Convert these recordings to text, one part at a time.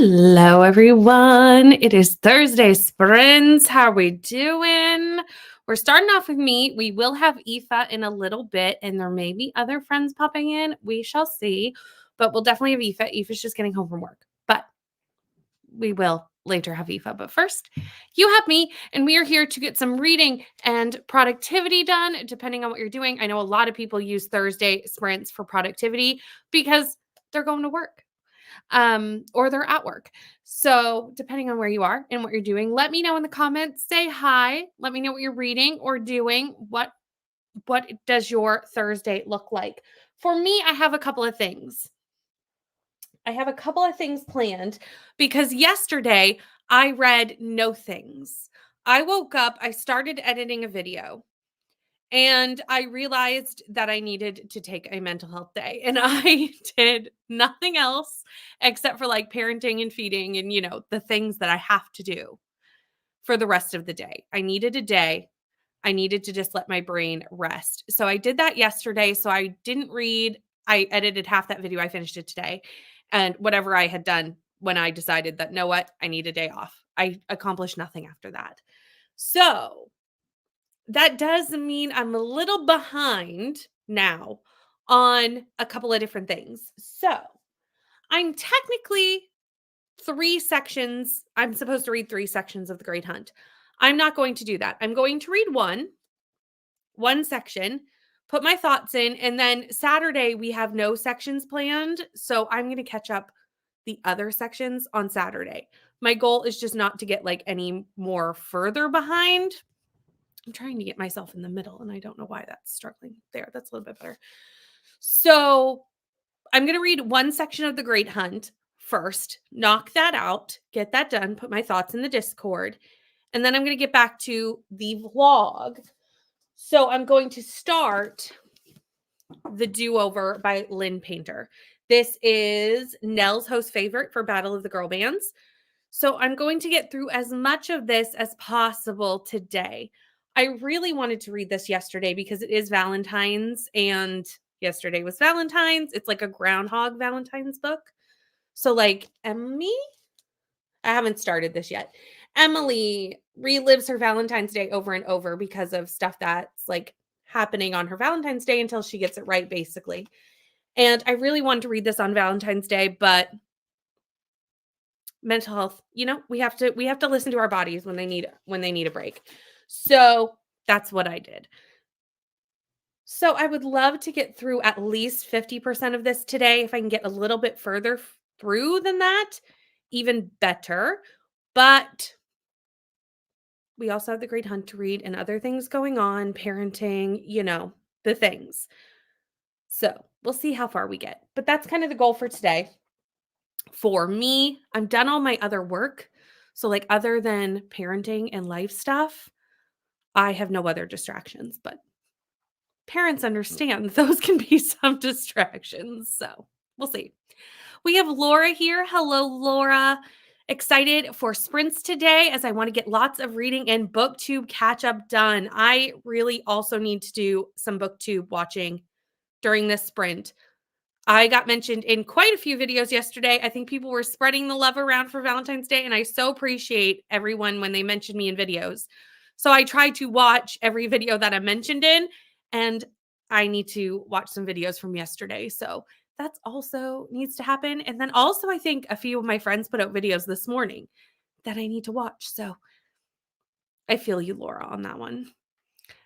Hello, everyone. It is Thursday sprints. How are we doing? We're starting off with me. We will have Aoife in a little bit, and there may be other friends popping in. We shall see, but we'll definitely have Aoife. Aoife's just getting home from work, but we will later have Aoife. But first, you have me, and we are here to get some reading and productivity done, depending on what you're doing. I know a lot of people use Thursday sprints for productivity because they're going to work or they're at work. So, depending on where you are and what you're doing, let me know in the comments. Say hi. Let me know what you're reading or doing. What does your Thursday look like? For me, I have a couple of things. I have a couple of things planned because yesterday I read no things. I woke up, I started editing a video and I realized that I needed to take a mental health day. And I did nothing else except for like parenting and feeding and, the things that I have to do for the rest of the day. I needed a day. I needed to just let my brain rest. So I did that yesterday. So I didn't read. I edited half that video. I finished it today. And whatever I had done when I decided that, know what, I need a day off. I accomplished nothing after that. So that does mean I'm a little behind now on a couple of different things. So I'm technically I'm supposed to read 3 sections of The Great Hunt. I'm not going to do that. I'm going to read one section, put my thoughts in, and then Saturday we have no sections planned. So I'm going to catch up the other sections on Saturday. My goal is just not to get like any more further behind. I'm trying to get myself in the middle and I don't know why that's struggling. There, that's a little bit better. So I'm going to read one section of The Great Hunt first, knock that out, get that done, put my thoughts in the Discord, and then I'm going to get back to the vlog. So I'm going to start The Do-Over by Lynn Painter. This is Nell's host favorite for Battle of the Girl Bands. So I'm going to get through as much of this as possible today. I really wanted to read this yesterday because it is Valentine's and yesterday was Valentine's. It's like a groundhog Valentine's book. So like Emily, I haven't started this yet. Emily relives her Valentine's Day over and over because of stuff that's like happening on her Valentine's Day until she gets it right, basically. And I really wanted to read this on Valentine's Day, but mental health, we have to listen to our bodies when they need a break. So that's what I did. So I would love to get through at least 50% of this today. If I can get a little bit further through than that, even better. But we also have The Great Hunt to read and other things going on, parenting, the things. So we'll see how far we get. But that's kind of the goal for today. For me, I'm done all my other work. So, like, other than parenting and life stuff, I have no other distractions. But parents understand those can be some distractions. So, we'll see. We have Laura here. Hello, Laura. Excited for sprints today as I want to get lots of reading and booktube catch up done. I really also need to do some booktube watching during this sprint. I got mentioned in quite a few videos yesterday. I think people were spreading the love around for Valentine's Day, and I so appreciate everyone when they mention me in videos. So I try to watch every video that I'm mentioned in, and I need to watch some videos from yesterday. So that's also needs to happen. And then also, I think a few of my friends put out videos this morning that I need to watch. So I feel you, Laura, on that one.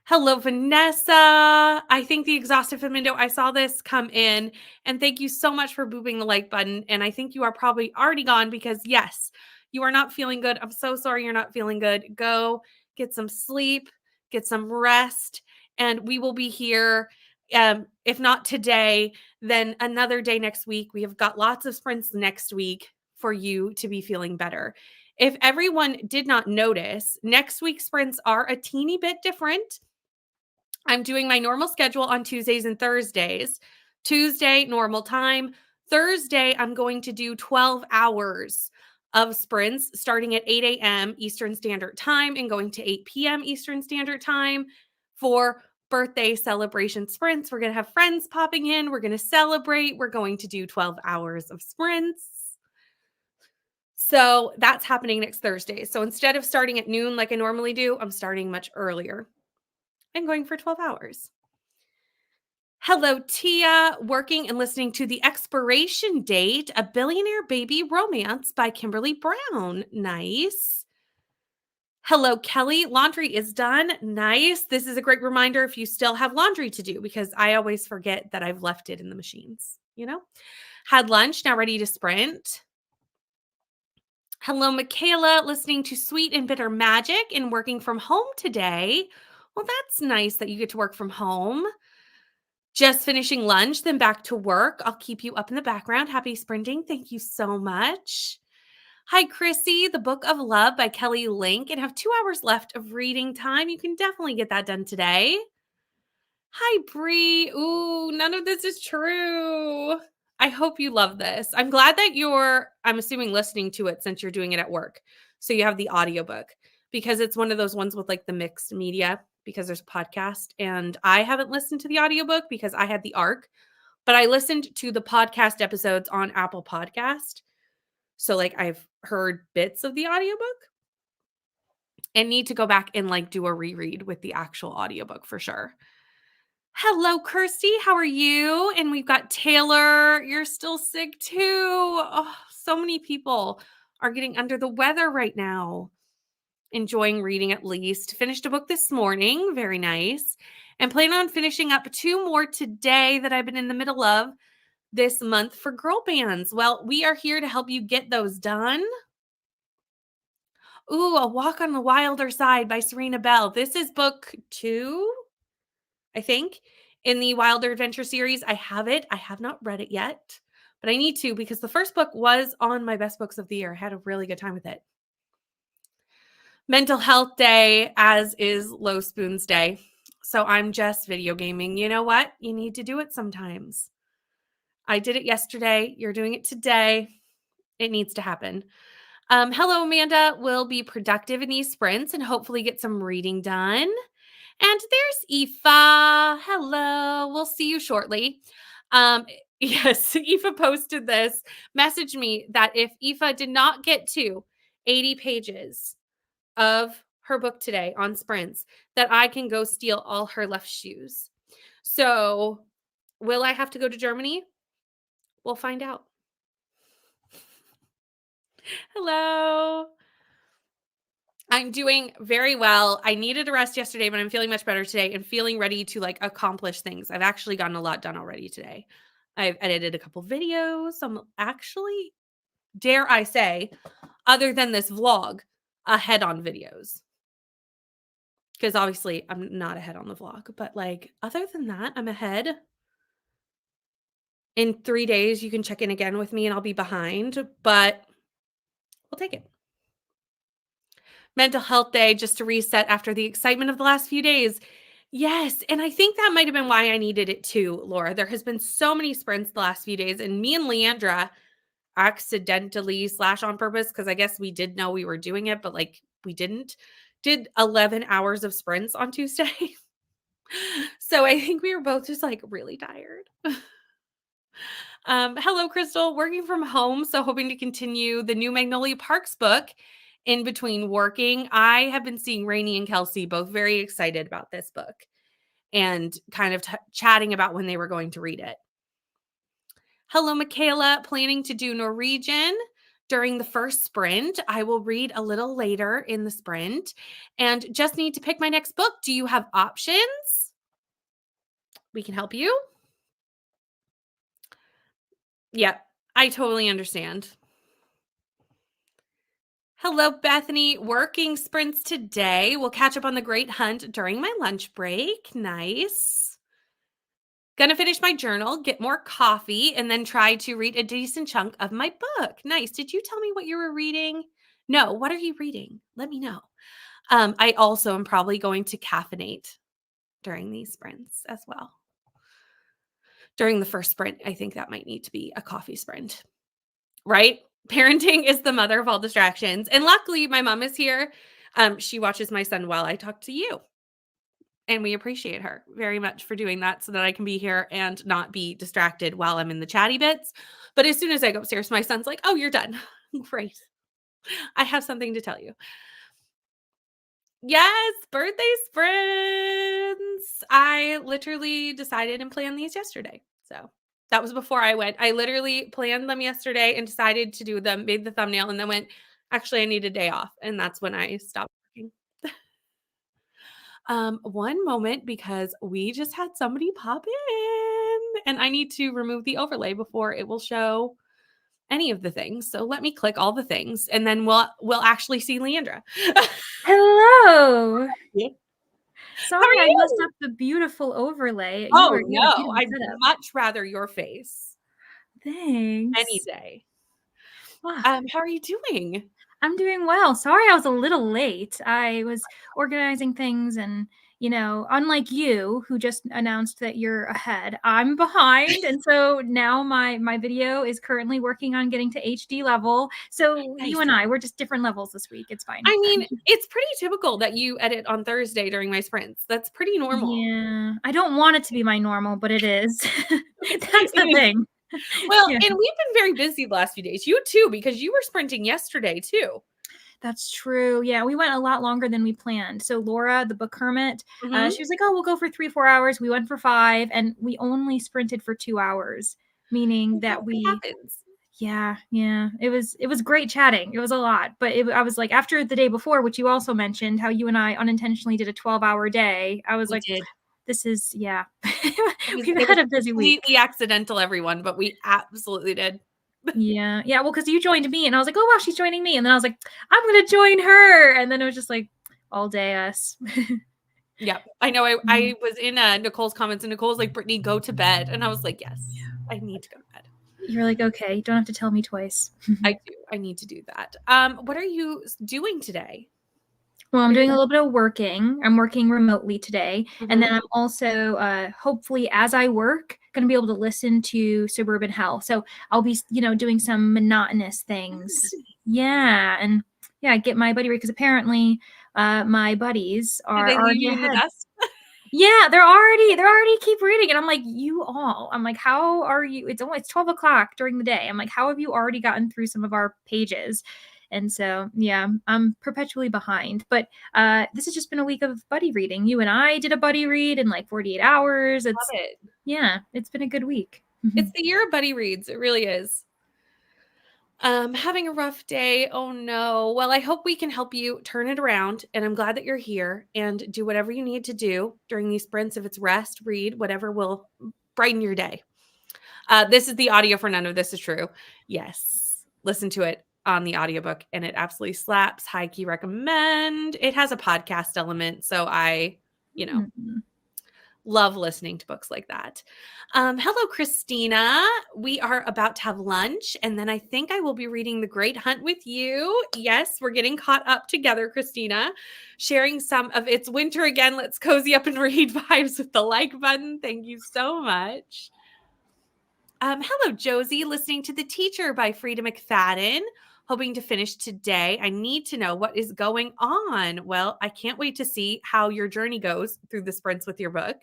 Hello, Vanessa. I think the exhaustive window. I saw this come in, and thank you so much for booping the like button. And I think you are probably already gone because, yes, you are not feeling good. I'm so sorry you're not feeling good. Go get some sleep, get some rest, and we will be here. If not today, then another day next week. We have got lots of sprints next week for you to be feeling better. If everyone did not notice, next week's sprints are a teeny bit different. I'm doing my normal schedule on Tuesdays and Thursdays. Tuesday, normal time. Thursday, I'm going to do 12 hours of sprints starting at 8 a.m. Eastern Standard Time and going to 8 p.m. Eastern Standard Time for birthday celebration sprints. We're going to have friends popping in. We're going to celebrate. We're going to do 12 hours of sprints. So that's happening next Thursday. So instead of starting at noon like I normally do, I'm starting much earlier and going for 12 hours. Hello, Tia, working and listening to The Expiration Date, A Billionaire Baby Romance by Kimberly Brown. Nice. Hello, Kelly. Laundry is done. Nice. This is a great reminder if you still have laundry to do because I always forget that I've left it in the machines, Had lunch, now ready to sprint. Hello, Michaela, listening to Sweet and Bitter Magic and working from home today. Well, that's nice that you get to work from home. Just finishing lunch, then back to work. I'll keep you up in the background. Happy sprinting. Thank you so much. Hi, Chrissy, The Book of Love by Kelly Link, and have 2 hours left of reading time. You can definitely get that done today. Hi, Bree. Ooh, none of this is true. I hope you love this. I'm glad that I'm assuming, listening to it since you're doing it at work. So you have the audiobook because it's one of those ones with like the mixed media because there's a podcast. And I haven't listened to the audiobook because I had the ARC, but I listened to the podcast episodes on Apple Podcast. So like I've heard bits of the audiobook and need to go back and like do a reread with the actual audiobook for sure. Hello, Kirsty. How are you? And we've got Taylor. You're still sick too. Oh, so many people are getting under the weather right now. Enjoying reading at least. Finished a book this morning. Very nice. And plan on finishing up 2 more today that I've been in the middle of this month for girl bands. Well, we are here to help you get those done. Ooh, A Walk on the Wilder Side by Serena Bell. This is book 2, I think, in the Wilder Adventure series. I have it. I have not read it yet, but I need to because the first book was on my best books of the year. I had a really good time with it. Mental Health Day, as is Low Spoons Day. So I'm just video gaming. You know what? You need to do it sometimes. I did it yesterday. You're doing it today. It needs to happen. Hello, Amanda. We'll be productive in these sprints and hopefully get some reading done. And there's Aoife. Hello. We'll see you shortly. Yes, Aoife posted this, messaged me that if Aoife did not get to 80 pages of her book today on sprints, that I can go steal all her left shoes. So will I have to go to Germany? We'll find out. Hello. I'm doing very well. I needed a rest yesterday, but I'm feeling much better today and feeling ready to like accomplish things. I've actually gotten a lot done already today. I've edited a couple videos. I'm actually, dare I say, other than this vlog, ahead on videos. Because obviously I'm not ahead on the vlog, but like other than that, I'm ahead. In 3 days, you can check in again with me and I'll be behind, but we'll take it. Mental Health Day, just to reset after the excitement of the last few days. Yes, and I think that might have been why I needed it too, Laura. There has been so many sprints the last few days, and me and Leandra accidentally / on purpose, because I guess we did know we were doing it, but like we didn't, did 11 hours of sprints on Tuesday. So I think we were both just like really tired. Hello, Crystal. Working from home, so hoping to continue the new Magnolia Parks book in between working. I have been seeing Rainey and Kelsey both very excited about this book and kind of chatting about when they were going to read it. Hello, Michaela. Planning to do Norwegian during the first sprint. I will read a little later in the sprint and just need to pick my next book. Do you have options? We can help you. Yep, I totally understand. Hello, Bethany. Working sprints today. We'll catch up on the Great Hunt during my lunch break. Nice. Gonna finish my journal, get more coffee, and then try to read a decent chunk of my book. Nice. Did you tell me what you were reading? No. What are you reading? Let me know. I also am probably going to caffeinate during these sprints as well. During the first sprint, I think that might need to be a coffee sprint, right? Parenting is the mother of all distractions. And luckily, my mom is here. She watches my son while I talk to you. And we appreciate her very much for doing that so that I can be here and not be distracted while I'm in the chatty bits. But as soon as I go upstairs, my son's like, oh, you're done. Great. I have something to tell you. Yes, birthday sprints. I literally decided and planned these yesterday. So that was before I went. I literally planned them yesterday and decided to do them, made the thumbnail, and then went, actually, I need a day off. And that's when I stopped working. One moment because we just had somebody pop in and I need to remove the overlay before it will show any of the things. So let me click all the things and then we'll actually see Leandra. Hello. Yeah. How Sorry are I messed you? up the beautiful overlay. Oh You had a no, beautiful I'd setup. much rather your face any Thanks. day. Wow. How are you doing? I'm doing well. Sorry I was a little late. I was organizing things and, unlike you who just announced that you're ahead, I'm behind. And so now my video is currently working on getting to HD level. So you Nice. and we're just different levels this week. It's fine. I mean, it's pretty typical that you edit on Thursday during my sprints. That's pretty normal. Yeah. I don't want it to be my normal, but it is. That's the It is. thing. Well, Yeah. and we've been very busy the last few days. You too, because you were sprinting yesterday too. That's true. Yeah, we went a lot longer than we planned. So Laura, the book hermit, Mhm. she was like, "Oh, we'll go for 3-4 hours." We went for 5, and we only sprinted for 2 hours, meaning that It we, happens. yeah, it was great chatting. It was a lot, but I was like, after the day before, which you also mentioned, how you and I unintentionally did a 12-hour day. I was We like, did. this is yeah, we've It was had a busy week. completely accidental, everyone, but we absolutely did. Yeah. Well, because you joined me, and I was like, oh wow, she's joining me, and then I was like, I'm gonna join her, and then it was just like all day us. Yep. I know Yeah. I was in, Nicole's comments, and Nicole's like, "Brittany, go to bed." And I was like, "Yes, I need to go to bed." You're like, okay, you don't have to tell me twice. I do. I need to do that. What are you doing today? Well, What I'm are you doing a little bit of working. I'm working remotely today. And Mhm. then I'm also, hopefully, as I work, going to be able to listen to Suburban Hell. So I'll be, doing some monotonous things. Yeah. And yeah, get my buddy, because apparently my buddies Did are they leave already you in the ahead. dust? Yeah, they're already keep reading. And I'm like, you all, I'm like, how are you? It's 12 o'clock during the day. I'm like, how have you already gotten through some of our pages? And so, yeah, I'm perpetually behind. But this has just been a week of buddy reading. You and I did a buddy read in like 48 hours. Love it. Yeah, it's been a good week. It's the year of buddy reads. It really is. Having a rough day. Oh no. Well, I hope we can help you turn it around. And I'm glad that you're here and do whatever you need to do during these sprints. If it's rest, read, whatever will brighten your day. This is the audio for None of This Is True. Yes. Listen to it on the audiobook and it absolutely slaps. High key recommend. It has a podcast element. So I, you know, Mhm. love listening to books like that. Hello, Christina. We are about to have lunch, and then I think I will be reading The Great Hunt with you. Yes, we're getting caught up together, Christina, sharing some of It's Winter Again. Let's cozy up and read vibes with the like button. Thank you so much. Hello, Josie, listening to The Teacher by Frida McFadden. Hoping to finish today. I need to know what is going on. Well, I can't wait to see how your journey goes through the sprints with your book.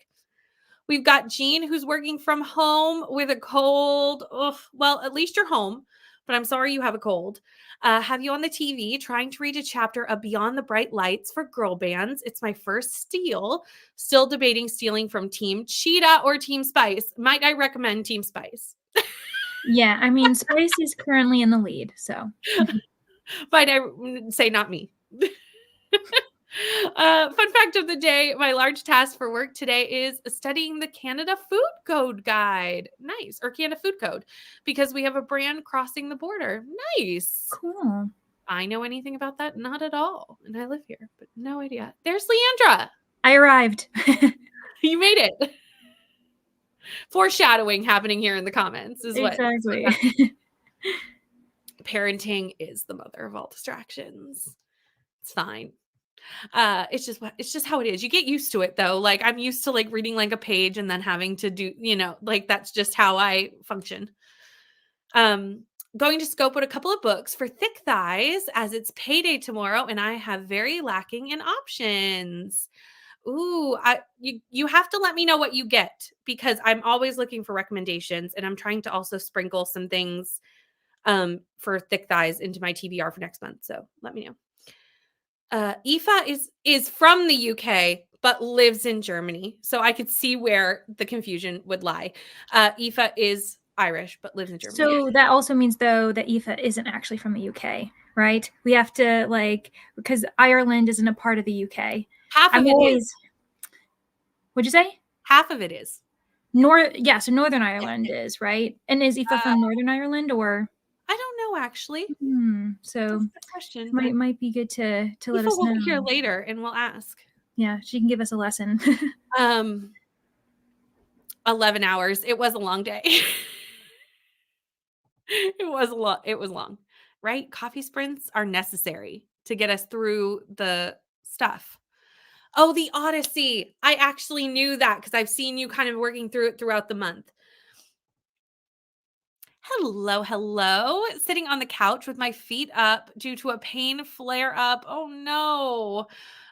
We've got Jean who's working from home with a cold. Ugh, well, at least you're home, but I'm sorry you have a cold. Have you on the TV trying to read a chapter of Beyond the Bright Lights for girl bands? It's my first steal. Still debating stealing from Team Cheetah or Team Spice. Might I recommend Team Spice? Yeah, I mean, Spice is currently in the lead. So, Might I say not me? Fun fact of the day, my large task for work today is studying the Canada Food Code Guide. Nice. Or Canada Food Code, because we have a brand crossing the border. Nice. cool. I know anything about that? Not at all. And I live here, but no idea. There's Leandra. I arrived. You made it. Foreshadowing happening here in the comments is what. Exactly. Parenting is the mother of all distractions. It's fine. It's just how it is. You get used to it though. Like I'm used to like reading like a page and then having to do, like that's just how I function. Going to scope out a couple of books for thick thighs as it's payday tomorrow and I have very lacking in options. Ooh, you have to let me know what you get because I'm always looking for recommendations and I'm trying to also sprinkle some things for thick thighs into my TBR for next month. So let me know. Aoife is from the UK but lives in Germany, so I could see where the confusion would lie. Aoife is Irish but lives in Germany. So that also means, though, that Aoife isn't actually from the UK, right? We have to, like, because Ireland isn't a part of the UK. Half of it is. What'd you say? Half of it is. So Northern Ireland is, right? And is Aoife from Northern Ireland, or? I don't know, actually. So That's a good question. might be good to let Aoife us know. will be here later, and we'll ask. Yeah, she can give us a lesson. 11 hours. It was a long day. It was long, right? Coffee sprints are necessary to get us through the stuff. Oh, the Odyssey. I actually knew that because I've seen you kind of working through it throughout the month. Hello, hello. Sitting on the couch with my feet up due to a pain flare up. Oh no.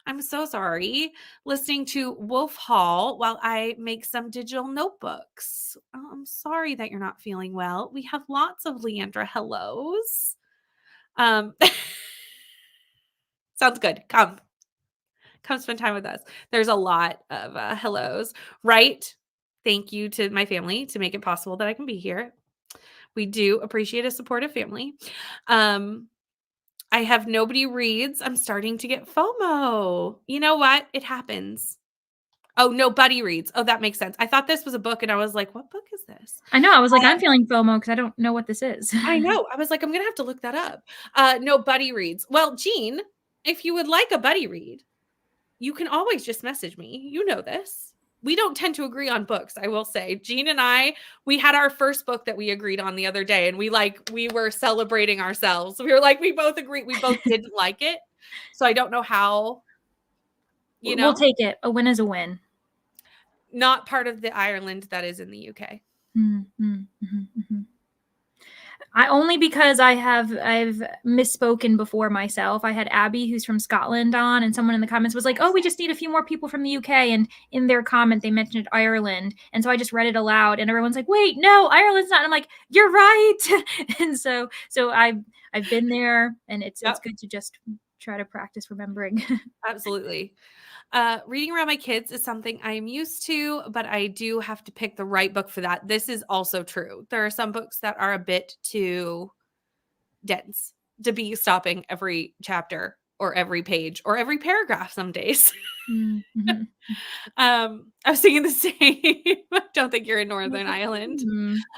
I'm so sorry. Listening to Wolf Hall while I make some digital notebooks. Oh, I'm sorry that you're not feeling well. We have lots of Leandra hellos. Sounds good. Come spend time with us. There's a lot of hellos, right? Thank you to my family to make it possible that I can be here. We do appreciate a supportive family. I have nobody reads. I'm starting to get FOMO. You know what? It happens. Oh, nobody reads. Oh, that makes sense. I thought this was a book and I was like, what book is this? I know. I was like, I'm feeling FOMO because I don't know what this is. I know. I was like, I'm going to have to look that up. Nobody reads. Well, Jean, if you would like a buddy read, you can always just message me. You know this. We don't tend to agree on books, I will say. Jean and I, we had our first book that we agreed on the other day, and we were celebrating ourselves. We were like, we both agreed. We both didn't like it. So I don't know how, We'll take it. A win is a win. Not part of the Ireland that is in the UK. Only because I've misspoken before myself. I had Abby, who's from Scotland, on, and someone in the comments was like, "Oh, we just need a few more people from the UK." And in their comment, they mentioned Ireland, and so I just read it aloud, and everyone's like, "Wait, no, Ireland's not." And I'm like, "You're right." And so I've been there, and it's good to just try to practice remembering. Absolutely. Reading around my kids is something I am used to, but I do have to pick the right book for that. This is also true. There are some books that are a bit too dense to be stopping every chapter or every page or every paragraph some days. I was thinking the same. I don't think you're in Northern Ireland.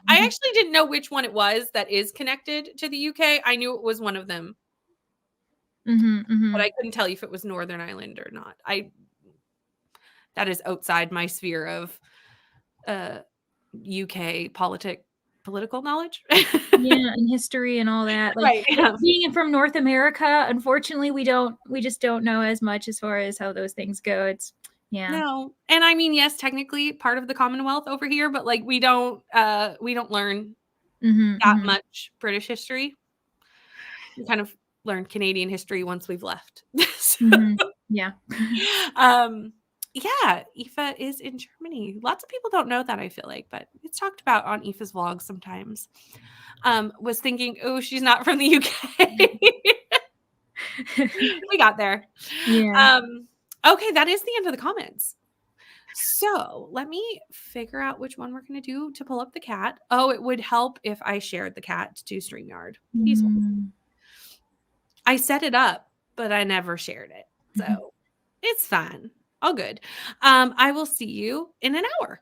I actually didn't know which one it was that is connected to the UK. I knew it was one of them. But I couldn't tell you if it was Northern Ireland or not. That is outside my sphere of UK political knowledge. Yeah, and history and all that. Like, right. Being from North America, unfortunately, we just don't know as much as far as how those things go. It's No. And I mean, yes, technically part of the Commonwealth over here, but like we don't learn that much British history. We kind of learn Canadian history once we've left. Yeah. Yeah, Aoife is in Germany. Lots of people don't know that, I feel like, but it's talked about on Aoife's vlogs sometimes. Was thinking, oh, she's not from the UK. We got there. Yeah. Okay, that is the end of the comments. So let me figure out which one we're going to do to pull up the cat. Oh, it would help if I shared the cat to StreamYard. I set it up, but I never shared it. So it's fine. All good. I will see you in an hour.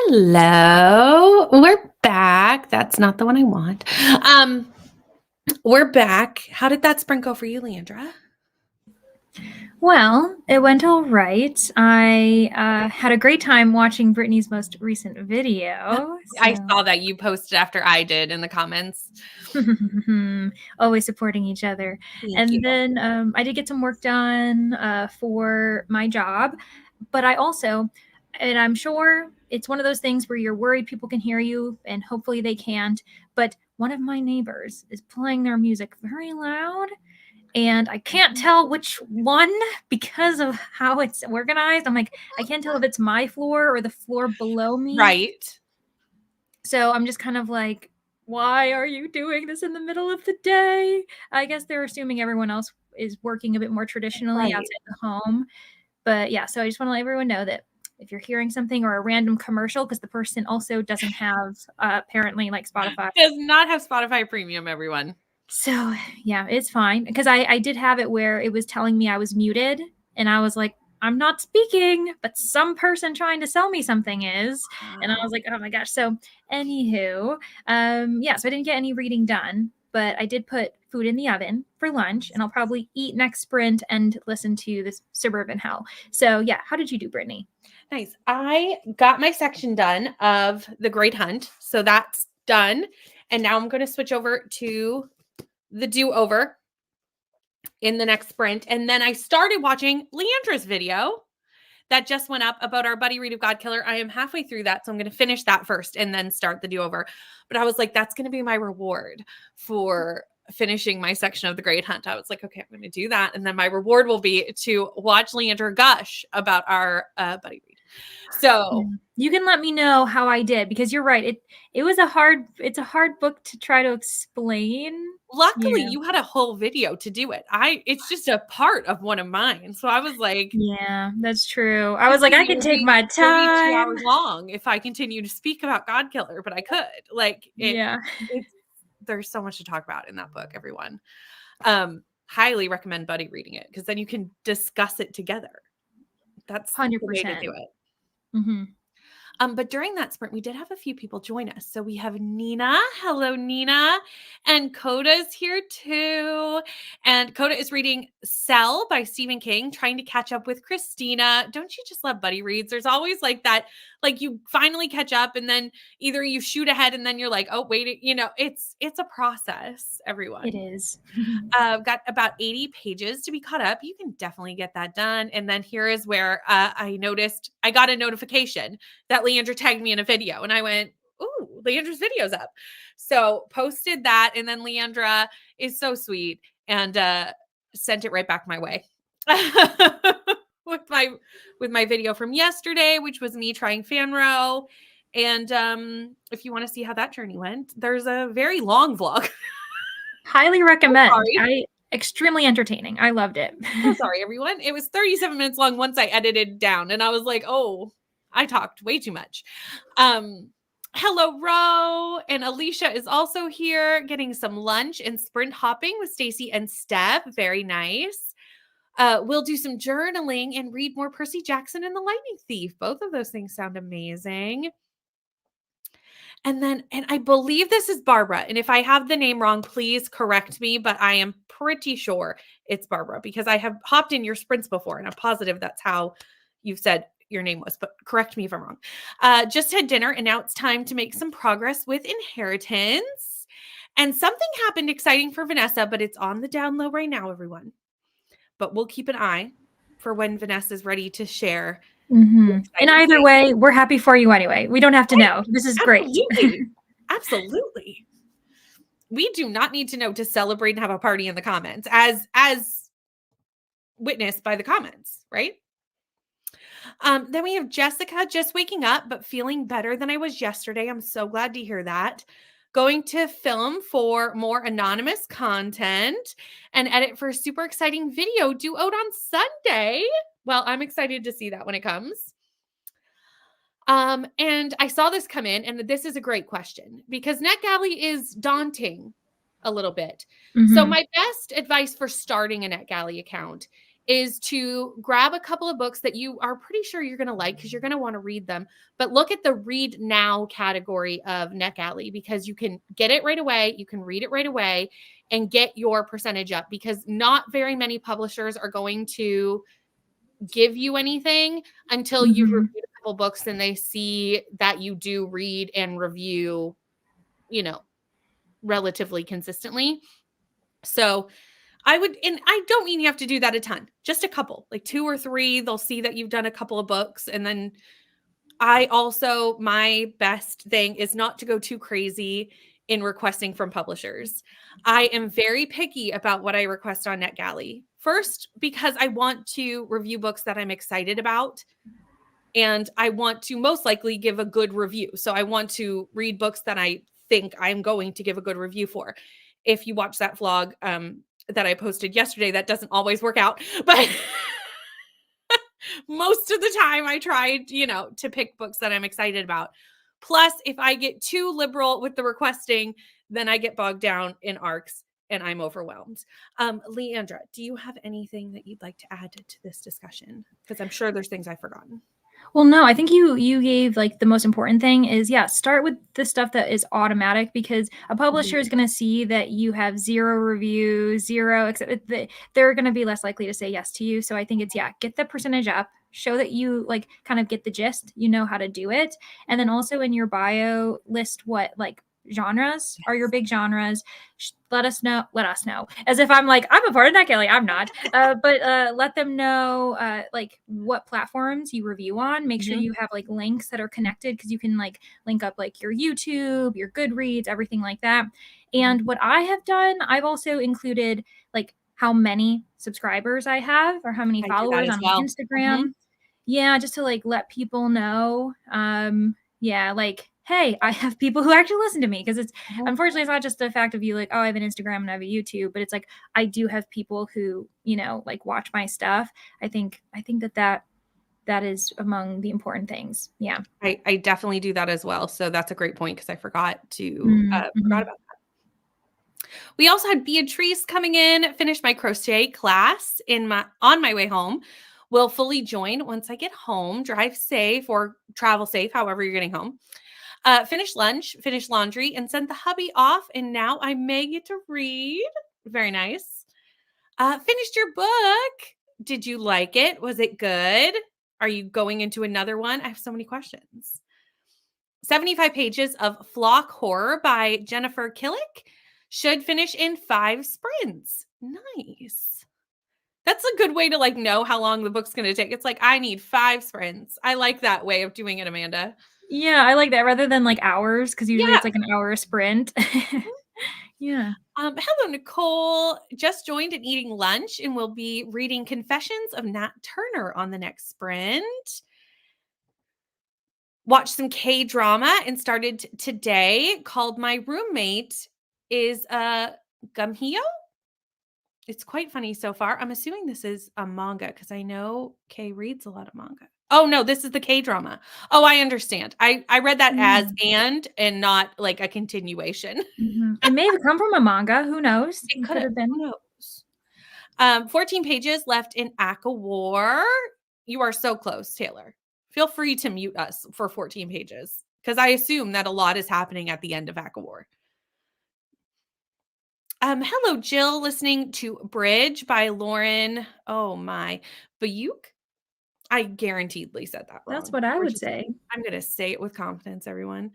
Hello. We're back. That's not the one I want. We're back. How did that sprint go for you, Leandra? Well, it went all right. I had a great time watching Brittany's most recent video. I saw that you posted after I did in the comments. Always supporting each other. Thank you. Then I did get some work done for my job, but I also, and I'm sure it's one of those things where you're worried people can hear you, and hopefully they can't. But one of my neighbors is playing their music very loud, and I can't tell which one because of how it's organized. I'm like, I can't tell if it's my floor or the floor below me. Right. So I'm just kind of like, why are you doing this in the middle of the day? I guess they're assuming everyone else is working a bit more traditionally outside the home. But yeah, so I just want to let everyone know that if you're hearing something or a random commercial, because the person also doesn't have apparently like Spotify. Does not have Spotify Premium, everyone. So yeah, it's fine. Because I did have it where it was telling me I was muted, and I was like, I'm not speaking, but some person trying to sell me something is. And I was like, oh my gosh. So anywho, yeah, so I didn't get any reading done, but I did put food in the oven for lunch, and I'll probably eat next sprint and listen to this Suburban Hell. So yeah, how did you do, Brittany? Nice. I got my section done of The Great Hunt. So that's done. And now I'm going to switch over to the do-over in the next sprint. And then I started watching Leandra's video that just went up about our buddy read of Godkiller. I am halfway through that, so I'm going to finish that first and then start the do-over. But I was like, that's going to be my reward for finishing my section of The Great Hunt. I was like, okay, I'm going to do that. And then my reward will be to watch Leandra gush about our buddy read. So you can let me know how I did, because you're right. It's a hard book to try to explain. Luckily, you had a whole video to do it. It's just a part of one of mine. So I was like, yeah, that's true. I was like, I can take my 32 time. hours long if I continue to speak about Godkiller, but I could. Like, there's so much to talk about in that book, everyone. Highly recommend buddy reading it, because then you can discuss it together. That's 100% the way to do it. Mm-hmm. But during that sprint, we did have a few people join us. So we have Nina. Hello, Nina. And Coda's here too. And Coda is reading Cell by Stephen King, trying to catch up with Christina. Don't you just love buddy reads? There's always like that, like you finally catch up and then either you shoot ahead and then you're like, oh, wait, it's a process, everyone. It is. Got about 80 pages to be caught up. You can definitely get that done. And then here is where I noticed I got a notification that Leandra tagged me in a video, and I went, ooh, Leandra's video's up. So posted that, and then Leandra is so sweet and sent it right back my way with my video from yesterday, which was me trying Fanro. And if you want to see how that journey went, there's a very long vlog. Highly recommend. Extremely entertaining. I loved it. Oh, sorry, everyone. It was 37 minutes long once I edited down, and I was like, oh, I talked way too much. Hello, Ro. And Alicia is also here getting some lunch and sprint hopping with Stacy and Steph. Very nice. We'll do some journaling and read more Percy Jackson and the Lightning Thief. Both of those things sound amazing. And I believe this is Barbara. And if I have the name wrong, please correct me. But I am pretty sure it's Barbara, because I have hopped in your sprints before, and I'm positive that's how you've said your name was, but correct me if I'm wrong. Just had dinner, and now it's time to make some progress with Inheritance. And something happened exciting for Vanessa, but it's on the down low right now, everyone. But we'll keep an eye for when Vanessa is ready to share. Mm-hmm. And either way, we're happy for you anyway. We don't have to know. This is great. Absolutely. We do not need to know to celebrate and have a party in the comments, as witnessed by the comments, right? Then we have Jessica, just waking up, but feeling better than I was yesterday. I'm so glad to hear that. Going to film for more anonymous content and edit for a super exciting video due out on Sunday. Well, I'm excited to see that when it comes. And I saw this come in, and this is a great question, because NetGalley is daunting a little bit. Mm-hmm. So my best advice for starting a NetGalley account is to grab a couple of books that you are pretty sure you're going to like because you're going to want to read them. But look at the read now category of NetGalley because you can get it right away. You can read it right away and get your percentage up because not very many publishers are going to give you anything until you've Mhm. reviewed a couple books and they see that you do read and review, relatively consistently. So and I don't mean you have to do that a ton, just a couple, like 2 or 3. They'll see that you've done a couple of books. And then my best thing is not to go too crazy in requesting from publishers. I am very picky about what I request on NetGalley. First, because I want to review books that I'm excited about. And I want to most likely give a good review. So I want to read books that I think I'm going to give a good review for. If you watch that vlog, that I posted yesterday, that doesn't always work out, but most of the time I tried, to pick books that I'm excited about. Plus, if I get too liberal with the requesting, then I get bogged down in ARCs and I'm overwhelmed. Leandra, do you have anything that you'd like to add to this discussion? Because I'm sure there's things I've forgotten. Well, no, I think you gave like the most important thing is start with the stuff that is automatic because a publisher is going to see that you have 0 reviews, 0, except they're going to be less likely to say yes to you. So I think it's, get the percentage up, show that you like kind of get the gist, you know how to do it. And then also in your bio list what like genres are your big genres. Let us know as if I'm like I'm a part of NetGalley. I'm not, but let them know like what platforms you review on. Make sure you have like links that are connected because you can like link up like your YouTube, your Goodreads, everything like that. And what I have done, I've also included like how many subscribers I have or how many followers on my Instagram. Yeah, just to like let people know. Like, hey, I have people who actually listen to me because it's unfortunately it's not just the fact of you like, oh, I have an Instagram and I have a YouTube, but it's like I do have people who, like watch my stuff. I think that is among the important things. Yeah. I definitely do that as well. So that's a great point because I forgot about that. We also had Beatrice coming in, finished my crochet class on my way home. Will fully join once I get home. Drive safe or travel safe, however you're getting home. Finish lunch, finish laundry, and send the hubby off. And now I may get to read. Very nice. Finished your book. Did you like it? Was it good? Are you going into another one? I have so many questions. 75 pages of Flock Horror by Jennifer Killick. Should finish in 5 sprints. Nice. That's a good way to like know how long the book's going to take. It's like, I need 5 sprints. I like that way of doing it, Amanda. Yeah, I like that rather than like hours because usually it's like an hour sprint. Yeah. Hello, Nicole. Just joined and eating lunch and will be reading Confessions of Nat Turner on the next sprint. Watched some K-drama and started today called My Roommate is Gumhyo. It's quite funny so far. I'm assuming this is a manga because I know Kay reads a lot of manga. Oh, no, this is the K-drama. Oh, I understand. I read that as and not like a continuation. It may have come from a manga. Who knows? It could have been. Who knows? 14 pages left in ACOWAR. You are so close, Taylor. Feel free to mute us for 14 pages because I assume that a lot is happening at the end of ACOWAR. Hello, Jill, listening to Bridge by Lauren. Oh my, Bayuk. I guaranteedly said that wrong. That's what I would say. I'm going to say it with confidence, everyone.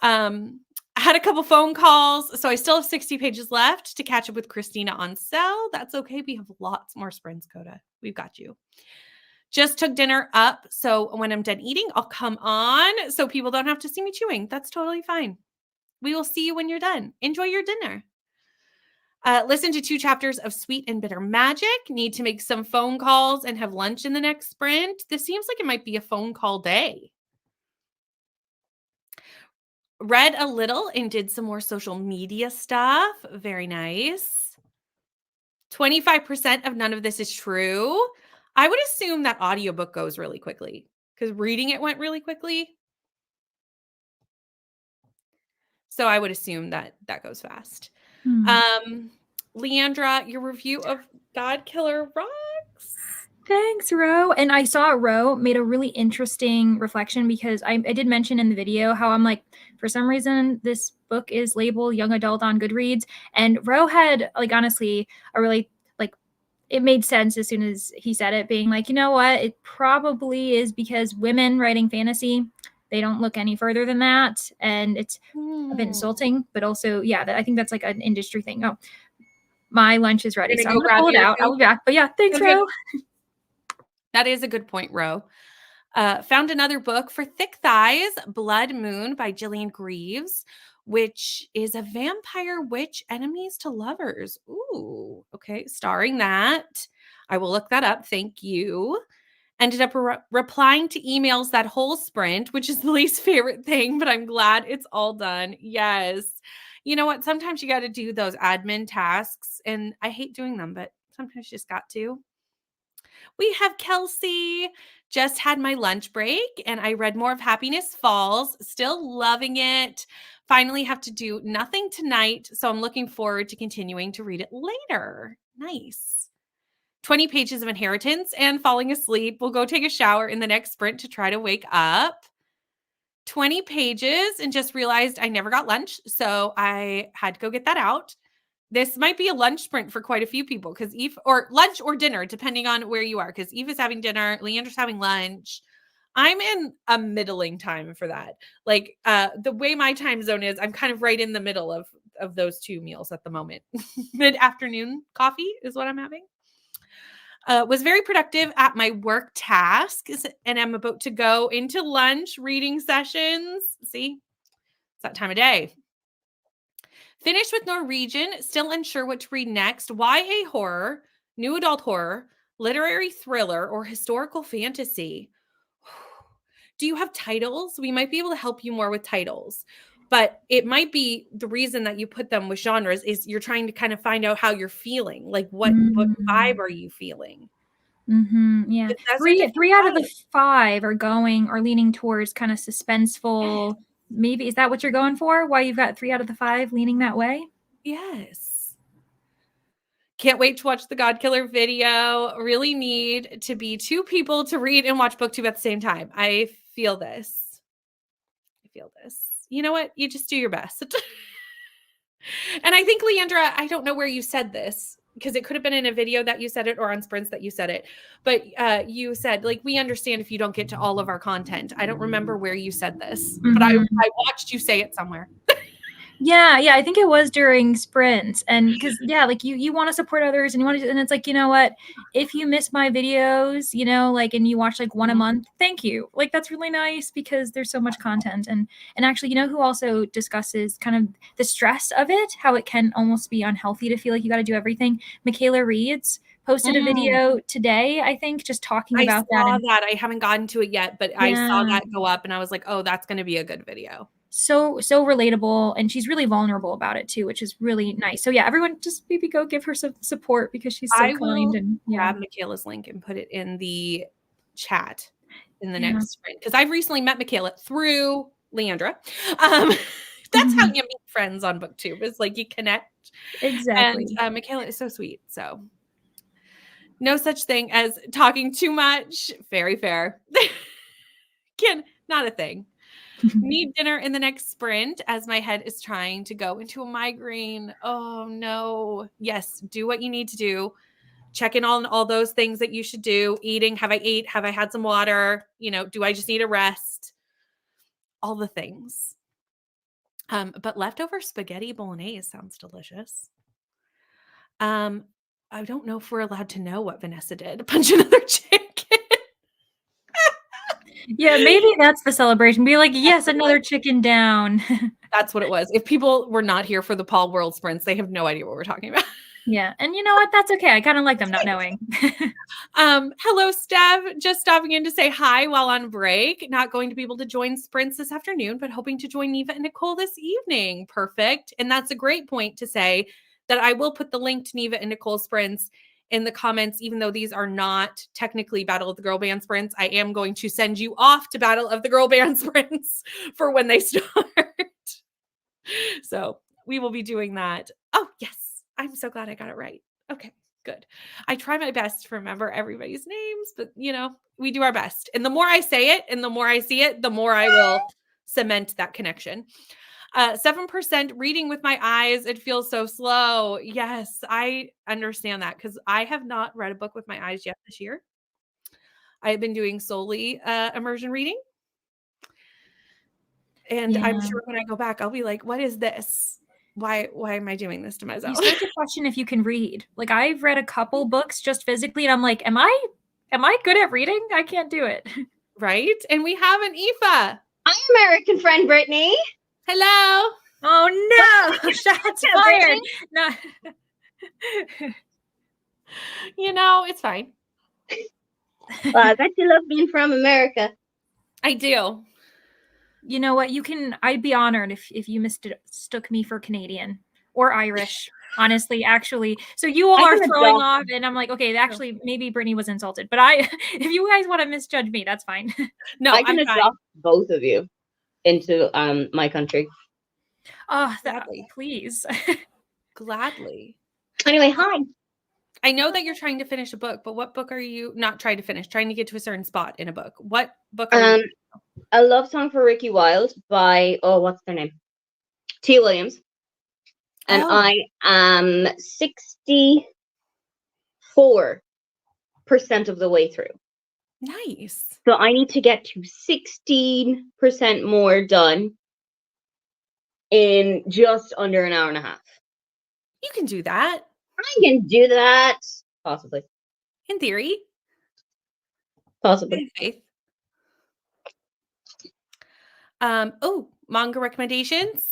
I had a couple phone calls, so I still have 60 pages left to catch up with Christina on Cell. That's okay. We have lots more sprints, Coda. We've got you. Just took dinner up, so when I'm done eating, I'll come on so people don't have to see me chewing. That's totally fine. We will see you when you're done. Enjoy your dinner. Listen to 2 chapters of Sweet and Bitter Magic. Need to make some phone calls and have lunch in the next sprint. This seems like it might be a phone call day. Read a little and did some more social media stuff. Very nice. 25% of none of this is true. I would assume that audiobook goes really quickly because reading it went really quickly. So I would assume that goes fast. Leandra, your review of God Killer Rocks. Thanks, Ro. And I saw Ro made a really interesting reflection because I did mention in the video how I'm like, for some reason, this book is labeled young adult on Goodreads. And Ro had, like, honestly, a really, like, it made sense as soon as he said it, being like, you know what? It probably is because women writing fantasy, they don't look any further than that. And it's a bit insulting, but also, yeah, I think that's like an industry thing. Oh, my lunch is ready. Gonna So I'm go going to grab pull it your out. I'll food? be back. But yeah, thanks, Okay. Ro. That is a good point, Ro. Found another book for Thick Thighs, Blood Moon by Gillian Greaves, which is a vampire witch enemies to lovers. Ooh, okay, starring that. I will look that up. Thank you. Ended up replying to emails that whole sprint, which is the least favorite thing, but I'm glad it's all done. Yes. You know what? Sometimes you got to do those admin tasks, and I hate doing them, but sometimes you just got to. We have Kelsey. Just had my lunch break and I read more of Happiness Falls. Still loving it. Finally have to do nothing tonight. So I'm looking forward to continuing to read it later. Nice. 20 pages of inheritance and falling asleep. We'll go take a shower in the next sprint to try to wake up. 20 pages and just realized I never got lunch. So I had to go get that out. This might be a lunch sprint for quite a few people because Eve, or lunch or dinner, depending on where you are, because Eve is having dinner, Leandra's having lunch. I'm in a middling time for that. Like the way my time zone is, I'm kind of right in the middle of those two meals at the moment. Mid-afternoon coffee is what I'm having. Was very productive at my work tasks, and I'm about to go into lunch reading sessions. See, it's that time of day. Finished with Norwegian, still unsure what to read next. YA horror, new adult horror, literary thriller, or historical fantasy. Do you have titles? We might be able to help you more with titles, but it might be the reason that you put them with genres is you're trying to kind of find out how you're feeling. Like what vibe are you feeling? Yeah. Those are different Three out of the vibes. 5 are going or leaning towards kind of suspenseful. Maybe is that what you're going for? Why you've got 3 out of the 5 leaning that way? Yes. Can't wait to watch the God Killer video. Really need to be 2 people to read and watch BookTube at the same time. I feel this. I feel this. You know what? You just do your best. And I think, Leandra, I don't know where you said this because it could have been in a video that you said it or on sprints that you said it. But you said, like, we understand if you don't get to all of our content. I don't remember where you said this, but I watched you say it somewhere. Yeah, I think it was during sprints. And because, yeah, like you want to support others and you want to, and it's like, you know what, if you miss my videos, you know, like, and you watch like one a month, thank you. Like, that's really nice because there's so much content. And actually, you know, who also discusses kind of the stress of it, how it can almost be unhealthy to feel like you got to do everything. Michaela Reeds posted a video today, I think, just talking about that. I saw that. I haven't gotten to it yet, but I saw that go up and I was like, oh, that's going to be a good video. So relatable, and she's really vulnerable about it too, which is really nice. So yeah, everyone just maybe go give her some support because she's so kind. And grab Michaela's link and put it in the chat in the next sprint because I've recently met Michaela through Leandra. That's how you meet friends on BookTube. It's like you connect. Exactly. And Michaela is so sweet. So no such thing as talking too much. Very fair. Not a thing. Need dinner in the next sprint as my head is trying to go into a migraine. Oh no. Yes, do what you need to do. Check in on all those things that you should do. Eating. Have I ate? Have I had some water? You know, do I just need a rest? All the things. But leftover spaghetti bolognese sounds delicious. I don't know if we're allowed to know what Vanessa did. Punch another chicken. Yeah, maybe that's the celebration. Be like, yes, another chicken down. That's what it was. If people were not here for the Paul World Sprints, they have no idea what we're talking about. Yeah. And you know what? That's okay. I kind of like them not knowing. Hello, Steph. Just stopping in to say hi while on break. Not going to be able to join sprints this afternoon, but hoping to join Neva and Nicole this evening. Perfect. And that's a great point to say that I will put the link to Neva and Nicole sprints in the comments, even though these are not technically Battle of the Girl Band sprints. I am going to send you off to Battle of the Girl Band sprints for when they start. So we will be doing that. Oh, yes. I'm so glad I got it right. Okay, good. I try my best to remember everybody's names, but we do our best. And the more I say it and the more I see it, the more I will cement that connection. 7% reading with my eyes. It feels so slow. Yes, I understand that because I have not read a book with my eyes yet this year. I have been doing solely immersion reading. And I'm sure when I go back, I'll be like, what is this? Why am I doing this to myself? You start to question if you can read. Like, I've read a couple books just physically, and I'm like, am I good at reading? I can't do it. Right? And we have an Aoife. Hi, American friend Brittany. Hello. Oh no! Shots fired. No. It's fine. Well, I bet you love being from America. I do. You know what? I'd be honored if you mistook me for Canadian or Irish. Honestly, actually. So you all are throwing off, and I'm like, okay, actually, maybe Brittany was insulted. But if you guys want to misjudge me, that's fine. No, I can adopt both of you into my country. Oh, please. Gladly. Anyway, hi. I know that you're trying to finish a book, but what book are you not trying to finish? Trying to get to a certain spot in a book. What book are you? A Love Song for Ricky Wilde by, what's their name? Tia Williams. And I am 64% of the way through. Nice. So I need to get to 16% more done in just under an hour and a half. You can do that. I can do that. Possibly. In theory. Possibly. Faith. Manga recommendations.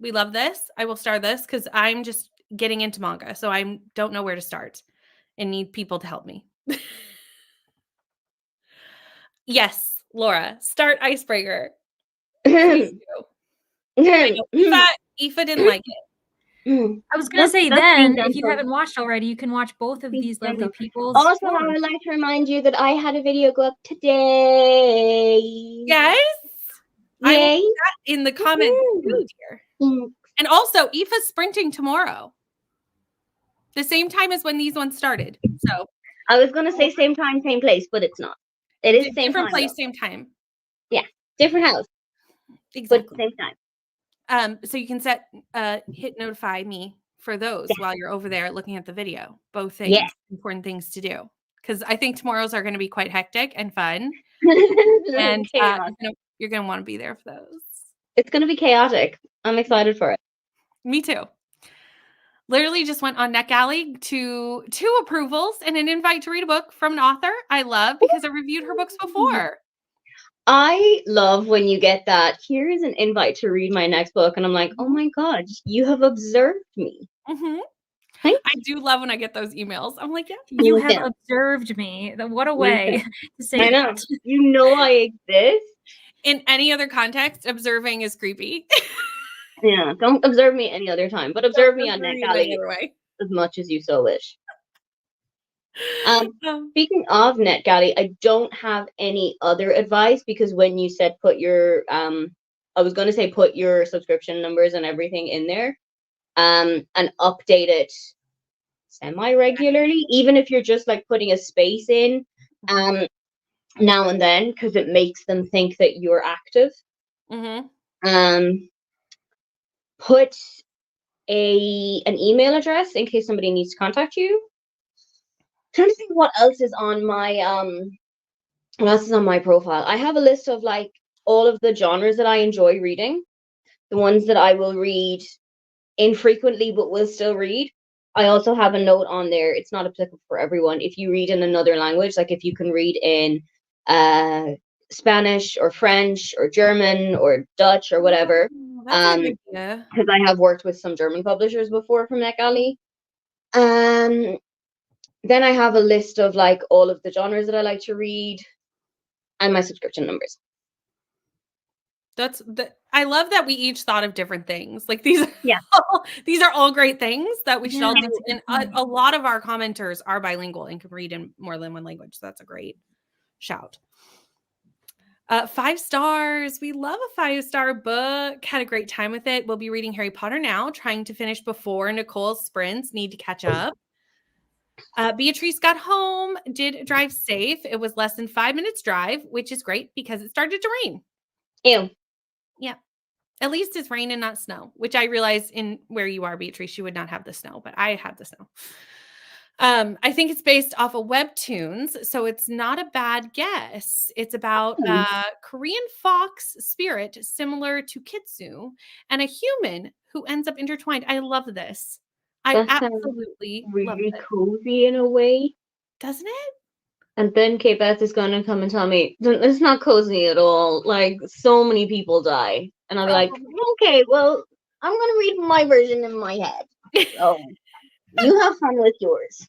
We love this. I will start this because I'm just getting into manga, so I don't know where to start and need people to help me. Yes, Laura, start Icebreaker. Aoife didn't like it. I was gonna say then, if you haven't watched already, you can watch both of these lovely people's. Also, I would like to remind you that I had a video go up today. Yes. Yay. I will put that in the comments too, dear. And also, Aoife's sprinting tomorrow. The same time as when these ones started. So I was gonna say same time, same place, but it's not. It is same different time, place, though. same time. Yeah, different house. Exactly. But same time. So you can hit notify me for those while you're over there looking at the video. Both things, important things to do. Because I think tomorrow's are going to be quite hectic and fun. And you're going to want to be there for those. It's going to be chaotic. I'm excited for it. Me too. Literally just went on NetGalley to 2 approvals and an invite to read a book from an author I love because I reviewed her books before. I love when you get that. Here is an invite to read my next book. And I'm like, oh my God, you have observed me. Mm-hmm. I do love when I get those emails. I'm like, yeah. You have observed me. What a way to say I know. that. You know I exist. In any other context, observing is creepy. Yeah, don't observe me any other time, but observe me on NetGalley as much as you so wish. Speaking of NetGalley, I don't have any other advice because when you said put your I was going to say put your subscription numbers and everything in there and update it semi-regularly, even if you're just like putting a space in now and then, because it makes them think that you're active. Put an email address in case somebody needs to contact you. I'm trying to think what else is on my profile. I have a list of like all of the genres that I enjoy reading, the ones that I will read infrequently but will still read. I also have a note on there. It's not applicable for everyone. If you read in another language, like if you can read in Spanish or French or German or Dutch or whatever. Because I have worked with some German publishers before from NetGalley. Then I have a list of like all of the genres that I like to read and my subscription numbers. I love that we each thought of different things. Like these are all great things that we should all do. And a lot of our commenters are bilingual and can read in more than one language. So that's a great shout. 5 stars. We love a 5-star book. Had a great time with it. We'll be reading Harry Potter now, trying to finish before Nicole's sprints. Need to catch up. Beatrice got home, did drive safe. It was less than 5 minutes drive, which is great because it started to rain. Ew. At least it's rain and not snow, which I realize in where you are, Beatrice, you would not have the snow, but I had the snow. I think it's based off of webtoons, so it's not a bad guess. It's about a Korean fox spirit similar to Kitsu and a human who ends up intertwined. I love this. I That sounds absolutely love really it. cozy in a way. Doesn't it? And then Kate Beth is gonna come and tell me it's not cozy at all. Like so many people die, and I'll be like, okay, well, I'm gonna read my version in my head. So you have fun with yours.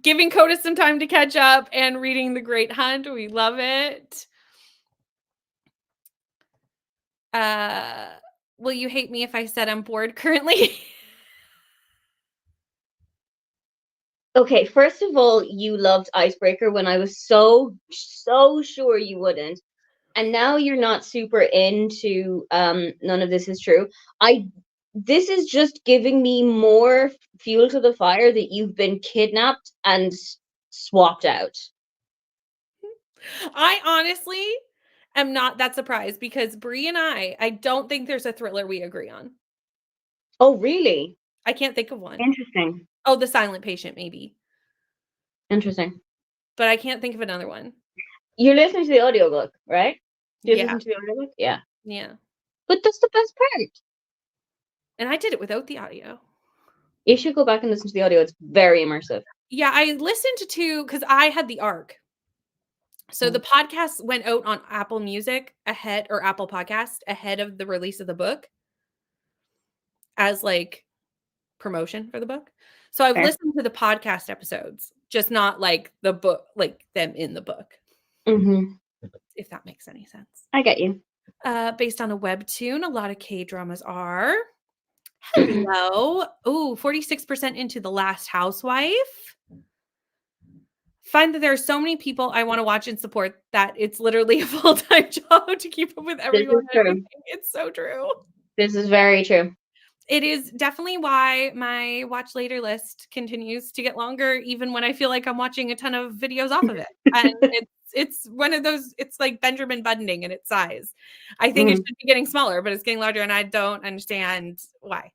Giving Coda some time to catch up and reading The Great Hunt. We love it. Will you hate me if I said I'm bored currently? Okay, first of all, you loved Icebreaker when I was so sure you wouldn't. And now you're not super into None of This Is True. This is just giving me more fuel to the fire that you've been kidnapped and swapped out. I honestly am not that surprised because Brie and I don't think there's a thriller we agree on. Oh, really? I can't think of one. Interesting. Oh, The Silent Patient, maybe. Interesting. But I can't think of another one. You're listening to the audiobook, right? You Yeah. listen to the audiobook? Yeah. Yeah. But that's the best part. And I did it without the audio. You should go back and listen to the audio. It's very immersive. Yeah, I listened to because I had the ARC. So the podcast went out on Apple Music ahead or Apple Podcast ahead of the release of the book as like promotion for the book. So I've Fair. listened to the podcast episodes, just not like the book, like them in the book, Mm-hmm. if that makes any sense. I get you. Based on a webtoon, a lot of K-dramas are. Hello. Ooh, 46% into The Last Housewife. Find that there are so many people I want to watch and support that it's literally a full-time job to keep up with everyone. This is true. It's so true. This is very true. It is definitely why my watch later list continues to get longer, even when I feel like I'm watching a ton of videos off of it. And it's one of those, it's like Benjamin Buttoning in its size. I think it should be getting smaller, but it's getting larger and I don't understand why.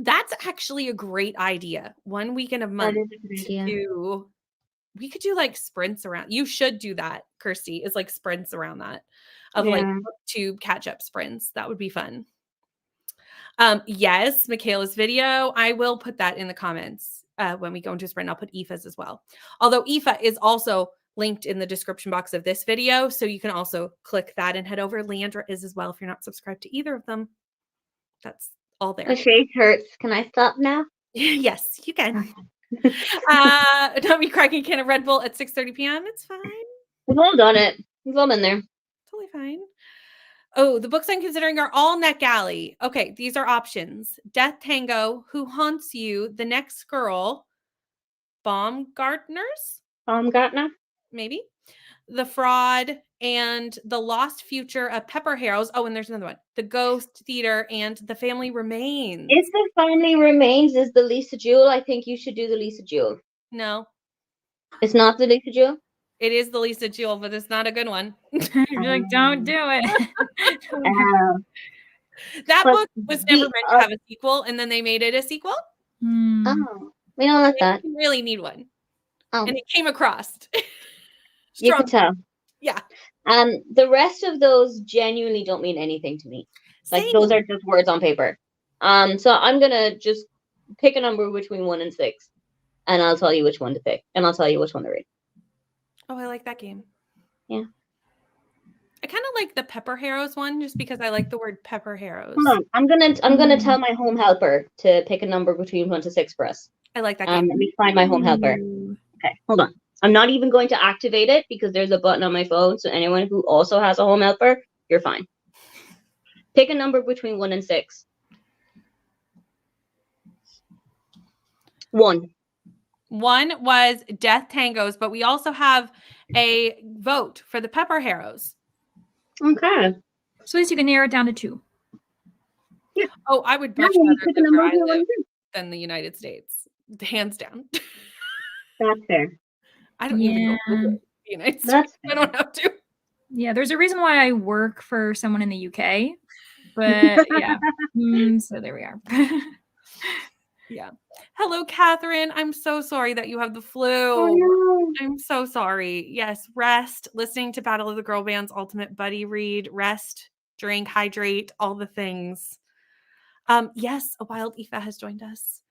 That's actually a great idea. 1 weekend a month we could do like sprints around. You should do that, Kirsty, is like sprints around that of like tube catch up sprints. That would be fun. Yes, Michaela's video. I will put that in the comments when we go into a sprint. I'll put Aoife's as well. Although Aoife is also linked in the description box of this video. So you can also click that and head over. Leandra is as well if you're not subscribed to either of them. That's all there. My face hurts. Can I stop now? Yes, you can. Don't be cracking a can of Red Bull at 6:30 p.m. It's fine. We've all done it. We've all been there. Totally fine. Oh, the books I'm considering are all NetGalley. Okay, these are options. Death Tango, Who Haunts You, The Next Girl, Baumgartners, maybe, The Fraud, and The Lost Future of Pepper Harrows. Oh, and there's another one. The Ghost Theater and The Family Remains. If The Family Remains is the Lisa Jewell, I think you should do the Lisa Jewell. No. It's not the Lisa Jewell? It is the Lisa Jewell, but it's not a good one. You're like, don't do it. That book was never meant to have a sequel, and then they made it a sequel. Oh, we don't like that. You really need one. Oh. And it came across. You can tell. Yeah. The rest of those genuinely don't mean anything to me. Like those are just words on paper. So I'm gonna just pick a number between 1 and 6, and I'll tell you which one to pick, and I'll tell you which one to read. Oh, I like that game. Yeah. I kind of like the Pepper Harrows one just because I like the word Pepper Harrows. Hold on. I'm gonna tell my home helper to pick a number between 1 to 6 for us. I like that game. Let me find my home helper. Okay, hold on. I'm not even going to activate it because there's a button on my phone. So anyone who also has a home helper, you're fine. Pick a number between 1 and 6. 1. 1 was Death Tangos, but we also have a vote for the Pepper Harrows. Okay. So at least you can narrow it down to 2. Yeah. Oh, I would Now much you rather pick a live number where I between 1 live. and 6. than the United States, hands down. That's fair. I don't even go Yeah. Google the United That's States. I don't have to. Yeah, there's a reason why I work for someone in the UK. But yeah. So there we are. Yeah. Hello, Catherine. I'm so sorry that you have the flu. Oh no. I'm so sorry. Yes, rest, listening to Battle of the Girl Band's Ultimate Buddy Read, rest, drink, hydrate, all the things. Yes, a wild Aoife has joined us.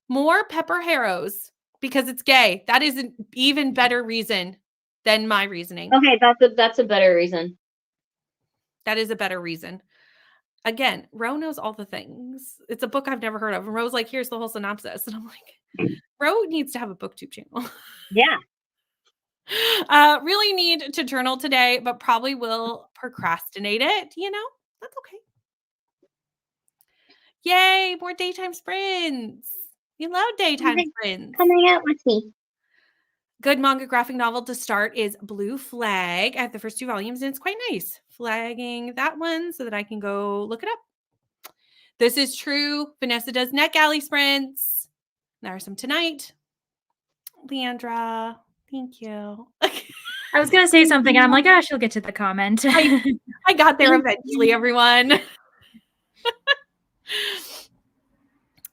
More Pepper Harrows because it's gay. That is an even better reason than my reasoning. Okay, that's a better reason. That is a better reason. Again, Ro knows all the things. It's a book I've never heard of. And Ro's like, here's the whole synopsis. And I'm like, Ro needs to have a booktube channel. Yeah. Really need to journal today, but probably will procrastinate it, That's okay. Yay, more daytime sprints. You love daytime sprints. Coming out with me. Good manga graphic novel to start is Blue Flag. I have the first 2 volumes and it's quite nice. Flagging that one so that I can go look it up. This is true. Vanessa does NetGalley sprints. There are some tonight. Leandra, thank you. I was gonna say something, and I'm like, she'll get to the comment. I got there eventually, everyone.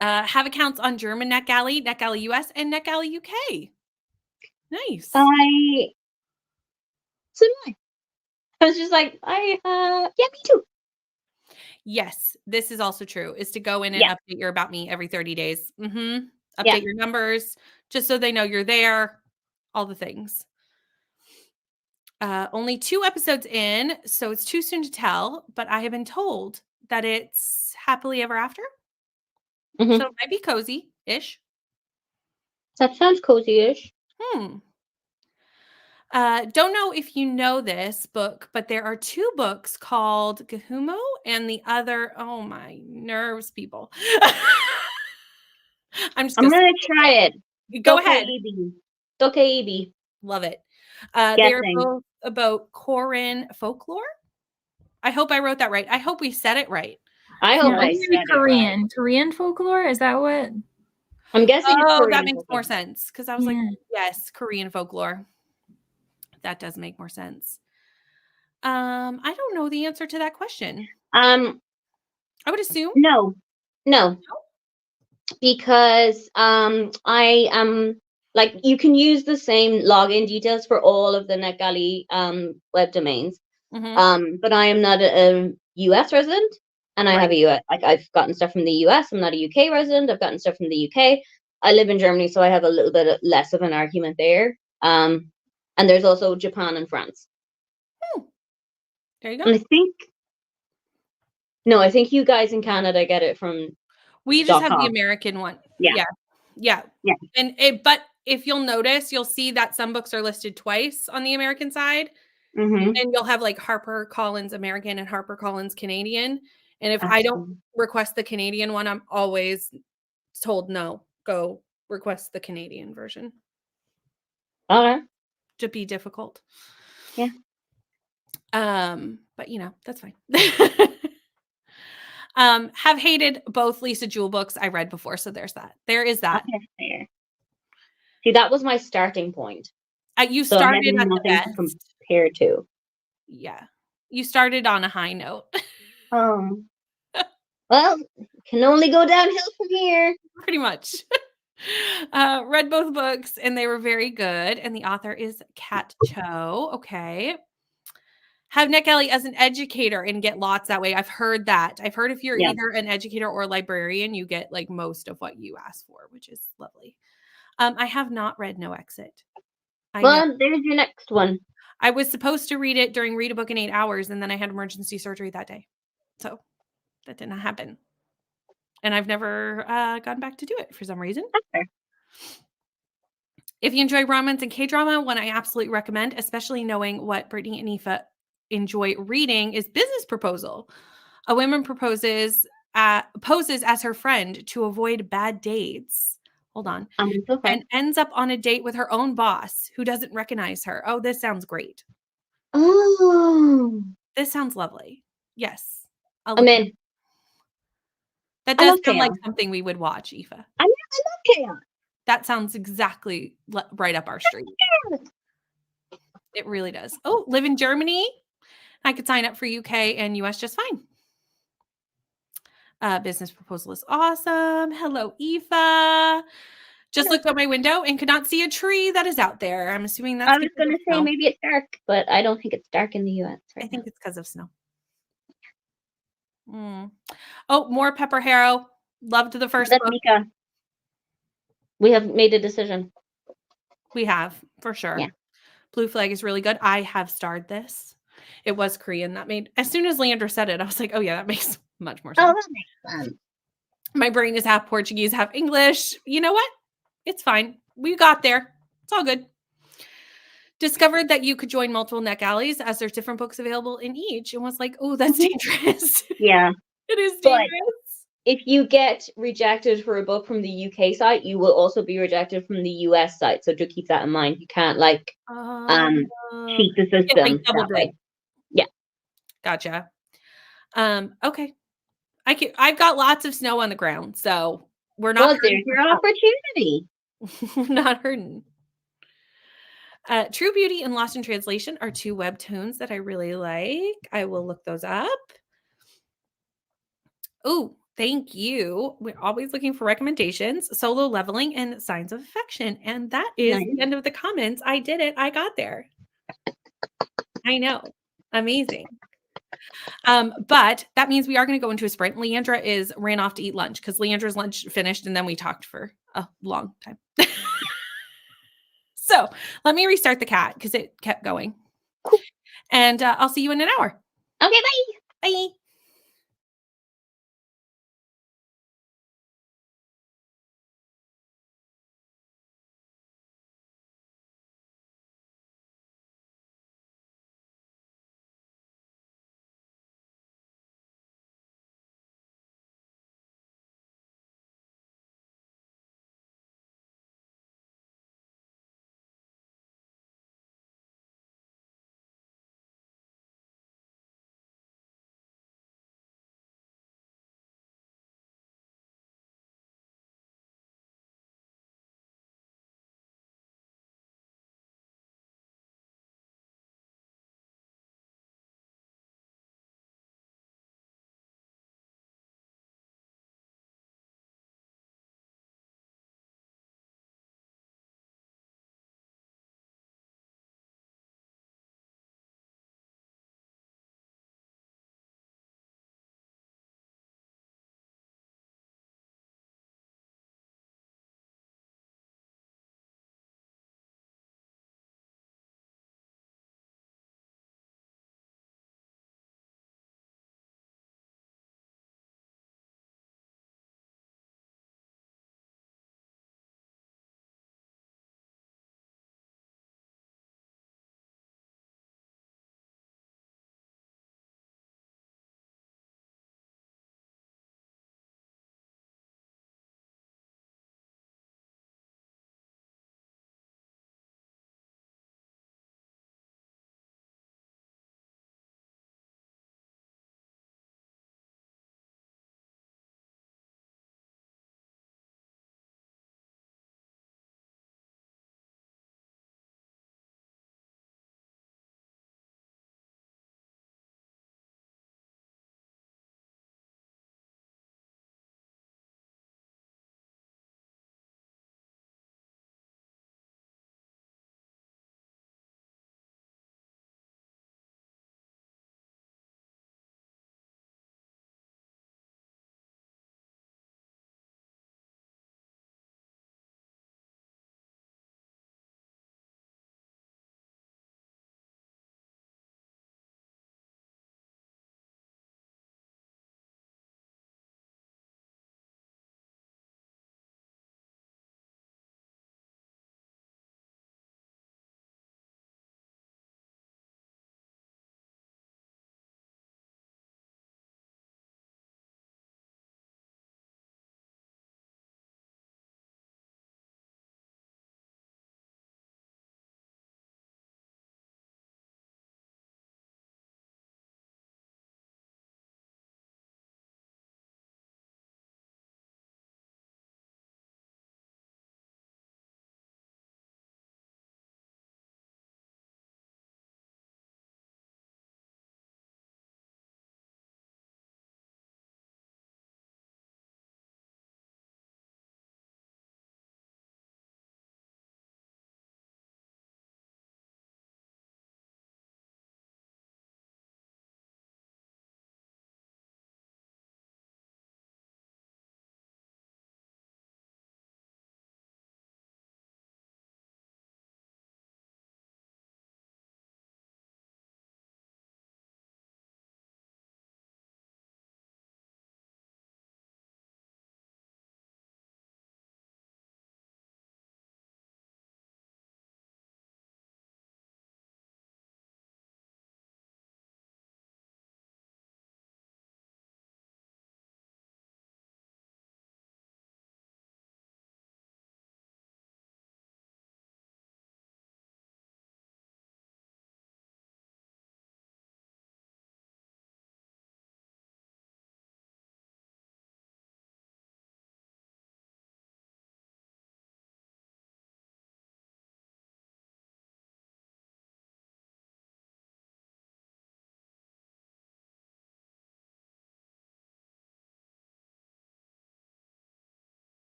Have accounts on German NetGalley, NetGalley US, and NetGalley UK. Nice. So nice. I was just like, yeah, me too. Yes, this is also true, is to go in and update your About Me every 30 days. Update your numbers, just so they know you're there, all the things. Only 2 episodes in, so it's too soon to tell, but I have been told that it's happily ever after. Mhm. So it might be cozy-ish. That sounds cozy-ish. Don't know if you know this book, but there are 2 books called Gahumo and the other, oh my nerves, people. I'm gonna try it. Go ahead. Dokeibi. Love it. They are Guessing. both about Korean folklore. I hope I wrote that right. I hope we said it right. I hope I maybe said Korean. it right. Korean folklore? Is that what? I'm guessing it's Oh, Korean that makes folklore. more sense because I was like, yes, Korean folklore. That does make more sense. I don't know the answer to that question. I would assume. No. Because I am like, you can use the same login details for all of the NetGalley web domains. But I am not a US resident, and I have a US, like, I've gotten stuff from the US. I'm not a UK resident. I've gotten stuff from the UK. I live in Germany, so I have a little bit less of an argument there. And there's also Japan and France. There you go. And I think you guys in Canada get it from. We just have the American one. Yeah. But if you'll notice, you'll see that some books are listed twice on the American side. And you'll have like HarperCollins American and HarperCollins Canadian. And if I don't request the Canadian one, I'm always told no, go request the Canadian version. Okay. To be difficult. Yeah. But that's fine. Have hated both Lisa Jewell books I read before, so there's that. There is that. Okay, fair. See, that was my starting point. You started at the best. To compare to. Yeah. You started on a high note. Well, can only go downhill from here. Pretty much. Read both books and they were very good. And the author is Kat Cho. Okay. Have NetGalley as an educator and get lots that way. I've heard that. I've heard if you're either an educator or a librarian, you get like most of what you ask for, which is lovely. I have not read No Exit. Well, there's your next one. I was supposed to read it during Read a Book in 8 Hours, and then I had emergency surgery that day. So that did not happen. And I've never gone back to do it for some reason. Okay. If you enjoy romance and K-drama, one I absolutely recommend, especially knowing what Brittany and Aoife enjoy reading, is Business Proposal. A woman poses as her friend to avoid bad dates. Hold on. Okay. And ends up on a date with her own boss who doesn't recognize her. Oh, this sounds great. Oh. This sounds lovely. Yes. I'm in. That I does love sound like chaos. something we would watch, Aoife. I love chaos. That sounds exactly right up our street. It really does. Oh, live in Germany. I could sign up for UK and US just fine. Business proposal is awesome. Hello, Aoife. Just looked out my window and could not see a tree that is out there. I'm assuming that's I was because of gonna say snow. maybe it's dark, but I don't think it's dark in the US I right think it's because of snow. Oh, more Pepper Harrow. Loved the now. first That's book. Mika. We have made a decision. We have, for sure. Yeah. Blue Flag is really good. I have starred this. It was Korean. That made, as soon as Leandra said it, I was like, oh yeah, that makes much more sense. Oh, that makes sense. My brain is half Portuguese, half English. You know what? It's fine. We got there. It's all good. Discovered that you could join multiple neck alleys as there's different books available in each, and was like, oh, that's dangerous. Yeah. It is But dangerous. if you get rejected for a book from the UK site, you will also be rejected from the US site. So do keep that in mind. You can't cheat the Get like system double that way. dip. Yeah. Gotcha. Okay. I've got lots of snow on the ground, so we're not Well, there's your opportunity. we're not hurting. True Beauty and Lost in Translation are two webtoons that I really like. I will look those up. Oh, thank you. We're always looking for recommendations. Solo Leveling and Signs of Affection. And that is Nice. the end of the comments. I did it. I got there. I know. Amazing. But that means we are going to go into a sprint. Leandra ran off to eat lunch because Leandra's lunch finished and then we talked for a long time. So let me restart the cat because it kept going. Cool. And I'll see you in an hour. Okay, bye. Bye.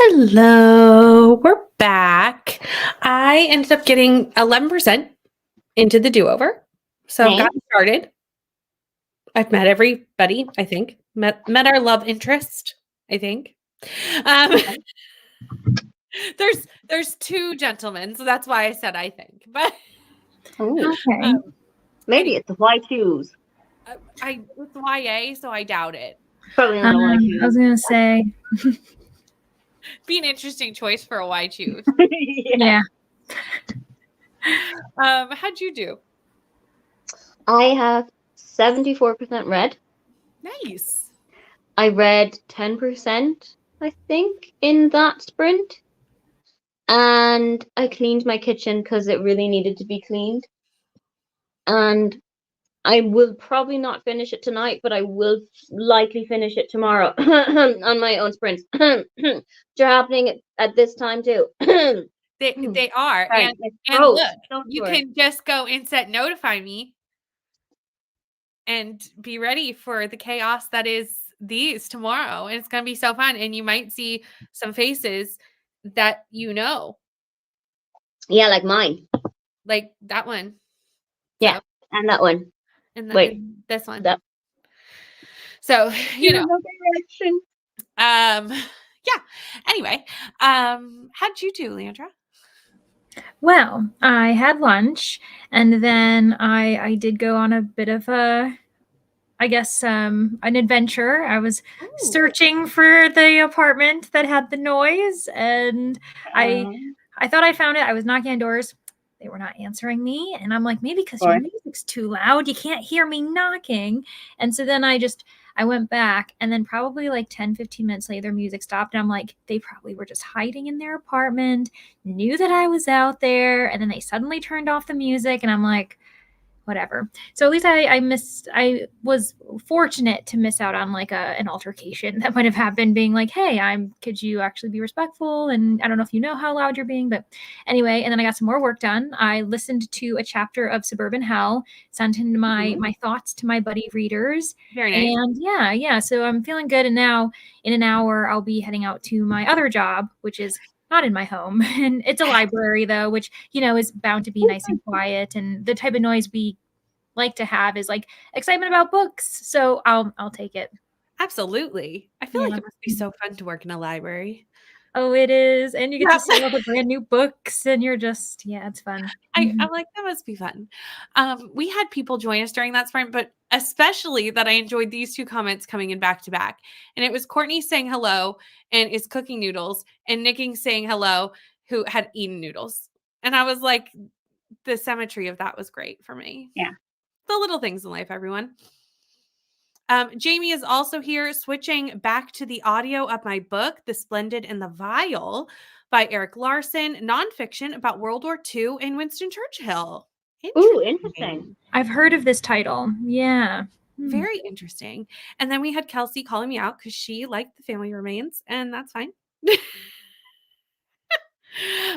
Hello, we're back. I ended up getting 11% into the do-over. So Okay. got started. I've met everybody, I think. Met our love interest, I think. Um, there's two gentlemen, so that's why I said I think. But Oh, Okay. maybe it's the Y2s. it's YA, so I doubt it. Probably not a I Y2. was gonna say, Be an interesting choice for a Y choose. yeah. How'd you do? I have 74% read. Nice. I read 10%, I think, in that sprint. And I cleaned my kitchen because it really needed to be cleaned. And I will probably not finish it tonight, but I will likely finish it tomorrow on my own sprints. Which are happening at this time too. They are. Sorry, And my and throat look, is so you sore. can just go and set notify me and be ready for the chaos that is these tomorrow. And it's going to be so fun. And you might see some faces that you know, Yeah, like mine. like that one. Yeah, So, and that one. Wait, and this one. that. So, you know, No direction. yeah. Anyway, how'd you do, Leandra? Well, I had lunch, and then I did go on a bit of a, I guess, an adventure. I was Ooh. searching for the apartment that had the noise, and I thought I found it. I was knocking on doors. They were not answering me, and I'm like, maybe because your Or- music's too loud, you can't hear me knocking. And so then I went back, and then probably like 10, 15 minutes later, music stopped, and I'm like, they probably were just hiding in their apartment, knew that I was out there, and then they suddenly turned off the music, and I'm like, whatever. So at least I was fortunate to miss out on like an altercation that might have happened, being like, hey, could you actually be respectful? And I don't know if you know how loud you're being, but anyway, and then I got some more work done. I listened to a chapter of Suburban Hell, sent in my thoughts to my buddy readers. Very nice. And yeah. So I'm feeling good. And now in an hour, I'll be heading out to my other job, which is not in my home. And it's a library though, which, is bound to be nice and quiet. And the type of noise we like to have is like excitement about books. So I'll take it. Absolutely. I feel like Yeah. it must be so fun to work in a library. Oh, it is. And you get Yeah. to see all the brand new books and you're just, yeah, it's fun. I'm like, that must be fun. We had people join us during that sprint, but especially that I enjoyed these two comments coming in back to back. And it was Courtney saying hello and is cooking noodles, and Nicking saying hello, who had eaten noodles. And I was like, the symmetry of that was great for me. Yeah. The little things in life, everyone. Jamie is also here, switching back to the audio of my book, The Splendid and the Vile, by Eric Larson, nonfiction about World War II and Winston Churchill. Ooh, interesting. I've heard of this title. Yeah. Very interesting. And then we had Kelsey calling me out because she liked The Family Remains, and that's fine.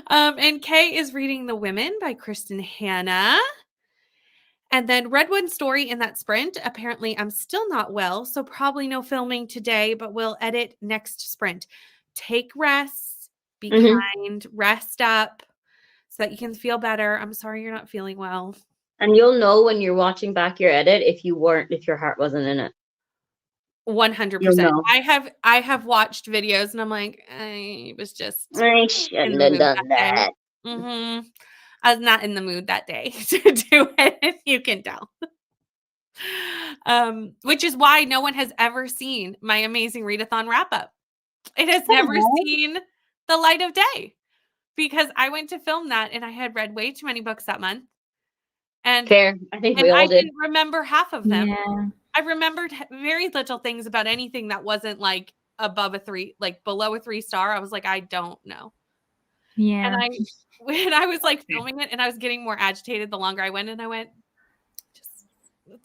And Kay is reading The Women by Kristen Hanna. And then Redwood Story in that sprint. Apparently, I'm still not well, so probably no filming today, but we'll edit next sprint. Take rests, be kind, rest up so that you can feel better. I'm sorry you're not feeling well. And you'll know when you're watching back your edit if your heart wasn't in it. 100%. You'll know. I have watched videos and I'm like, I was just I shouldn't have done that. I was not in the mood that day to do it. You can tell. Which is why no one has ever seen my amazing readathon wrap up. It has never seen the light of day because I went to film that and I had read way too many books that month. And Fair. I think we all I did. didn't remember half of them. Yeah. I remembered very little things about anything that wasn't like above a 3, like below a 3-star. I was like, I don't know. Yeah. And when I was like filming it and I was getting more agitated the longer I went, and I went,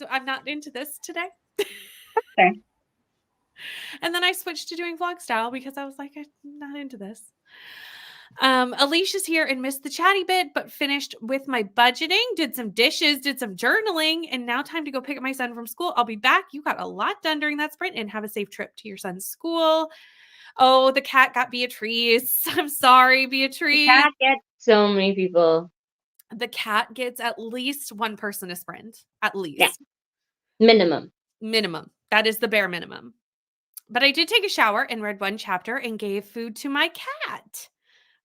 I'm not into this today. Okay. And then I switched to doing vlog style because I was like, I'm not into this. Alicia's here and missed the chatty bit, but finished with my budgeting, did some dishes, did some journaling, and now time to go pick up my son from school. I'll be back. You got a lot done during that sprint, and have a safe trip to your son's school. Oh, the cat got Beatrice. I'm sorry, The Beatrice. cat gets so many people. The cat gets at least one person to sprint. At least. Minimum. Minimum. That is the bare minimum. But I did take a shower and read one chapter and gave food to my cat.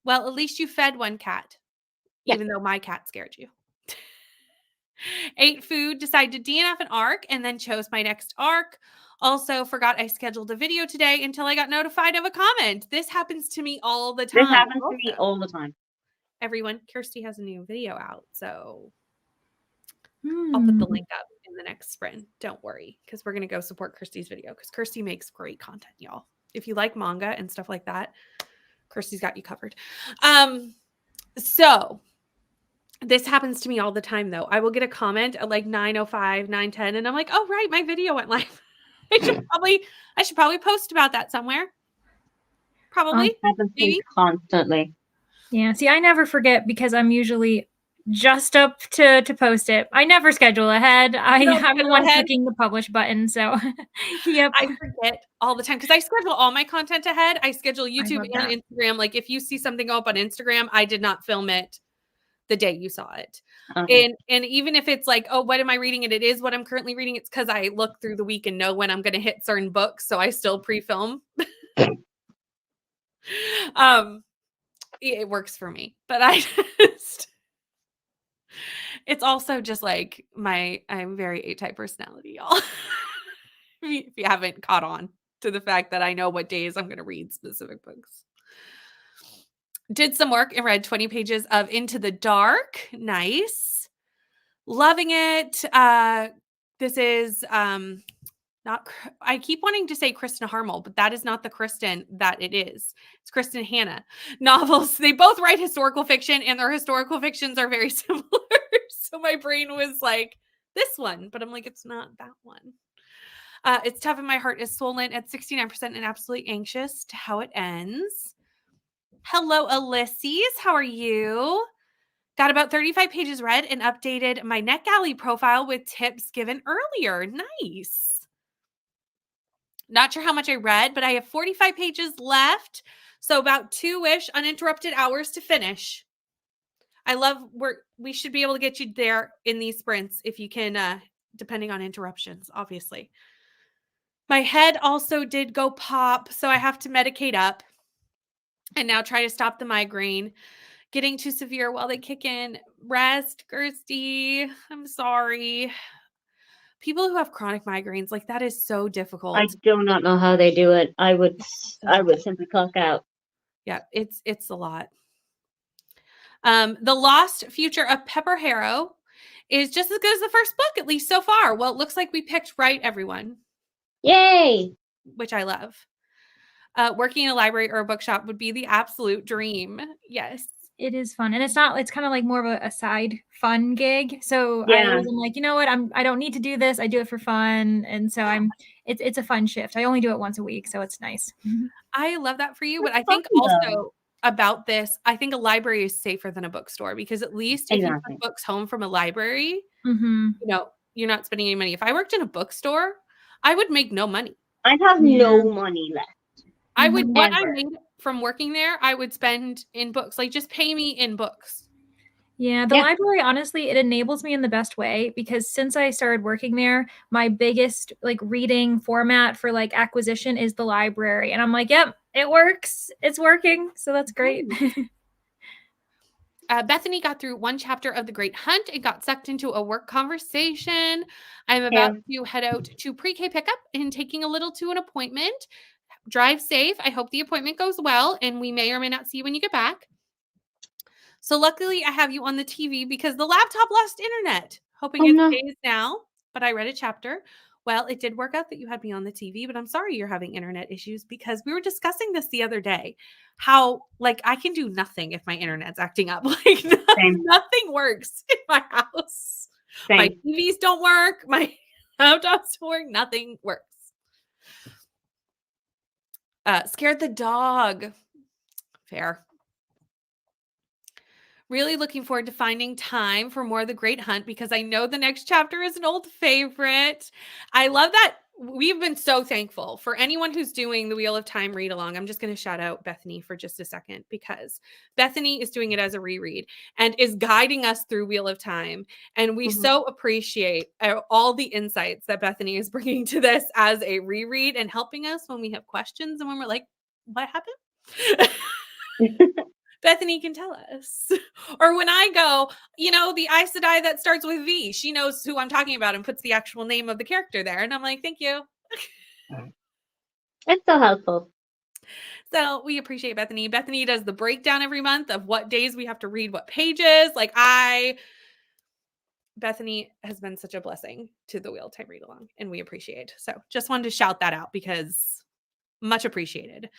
Well, at least you fed one cat, Yeah. even though my cat scared you. Ate food, decided to DNF an arc, and then chose my next arc. Also, forgot I scheduled a video today until I got notified of a comment. This happens to me all the time. This happens to me all the time. Everyone, Kirsty has a new video out, so I'll put the link up in the next sprint. Don't worry, because we're going to go support Kirsty's video because Kirsty makes great content, y'all. If you like manga and stuff like that, Kirsty's got you covered. So this happens to me all the time, though. I will get a comment at like 9:05, 9:10, and I'm like, oh, right, my video went live. I should probably post about that somewhere. Probably. Happens to me Maybe. constantly. Yeah. See, I never forget because I'm usually just up to post it. I never schedule ahead. I'm the one clicking the publish button. So, yep. I forget all the time because I schedule all my content ahead. I schedule YouTube and Instagram. Like if you see something go up on Instagram, I did not film it the day you saw it. Okay. And even if it's like, oh, what am I reading? And it is what I'm currently reading. It's because I look through the week and know when I'm going to hit certain books. So I still pre-film. It works for me, but it's also just like I'm very A-type personality, y'all. If you haven't caught on to the fact that I know what days I'm going to read specific books. Did some work and read 20 pages of Into the Dark. Nice. Loving it. This is I keep wanting to say Kristen Harmel, but that is not the Kristen that it is. It's Kristen Hanna. Novels. They both write historical fiction and their historical fictions are very similar. So my brain was like, this one, but I'm like, it's not that one. It's tough and my heart is swollen at 69% and absolutely anxious to how it ends. Hello, Ulysses. How are you? Got about 35 pages read and updated my NetGalley profile with tips given earlier. Nice. Not sure how much I read, but I have 45 pages left. So about 2-ish uninterrupted hours to finish. I love we should be able to get you there in these sprints if you can, depending on interruptions, obviously. My head also did go pop, so I have to medicate up and now try to stop the migraine. Getting too severe while they kick in. Rest, Kirsty. I'm sorry. People who have chronic migraines, like that is so difficult. I do not know how they do it. I would simply clock out. Yeah, it's a lot. The Lost Future of Pepper Harrow is just as good as the first book, at least so far. Well, it looks like we picked right, everyone. Yay! Which I love. Working in a library or a bookshop would be the absolute dream. Yes. It is fun. And it's kind of like more of a side fun gig. So Yeah. I'm like, you know what? I don't need to do this. I do it for fun. And so it's a fun shift. I only do it once a week. So it's nice. I love that for you. But I That's think fun, also about this, I think a library is safer than a bookstore because at least if you put books home from a library, you know, you're not spending any money. If I worked in a bookstore, I would make no money. I'd have no money left. I would, what I made from working there, I would spend in books. Like, just pay me in books. Yeah, the library, honestly, it enables me in the best way because since I started working there, my biggest like reading format for like acquisition is the library. And I'm like, yep, it works. It's working. So that's great. Bethany got through one chapter of The Great Hunt and got sucked into a work conversation. I'm about to head out to pre-K pickup and taking a little to an appointment. Drive safe. I hope the appointment goes well, and we may or may not see you when you get back. So luckily, I have you on the TV because the laptop lost internet. Hoping it stays now, but I read a chapter. Well, it did work out that you had me on the TV, but I'm sorry you're having internet issues because we were discussing this the other day. How, like, I can do nothing if my internet's acting up. Like, nothing works in my house. My TVs don't work. My laptops don't work. Nothing works. Scared the dog. Fair. Really looking forward to finding time for more of The Great Hunt because I know the next chapter is an old favorite. I love that we've been so thankful for anyone who's doing the Wheel of Time read along. I'm just going to shout out Bethany for just a second because Bethany is doing it as a reread and is guiding us through Wheel of Time. And we so appreciate all the insights that Bethany is bringing to this as a reread and helping us when we have questions and when we're like, what happened? Bethany can tell us. Or when I go, the Aes Sedai that starts with V, she knows who I'm talking about and puts the actual name of the character there. And I'm like, thank you. It's so helpful. So we appreciate Bethany. Bethany does the breakdown every month of what days we have to read what pages. Bethany has been such a blessing to the Wheel of Time read along, and we appreciate. So just wanted to shout that out because much appreciated.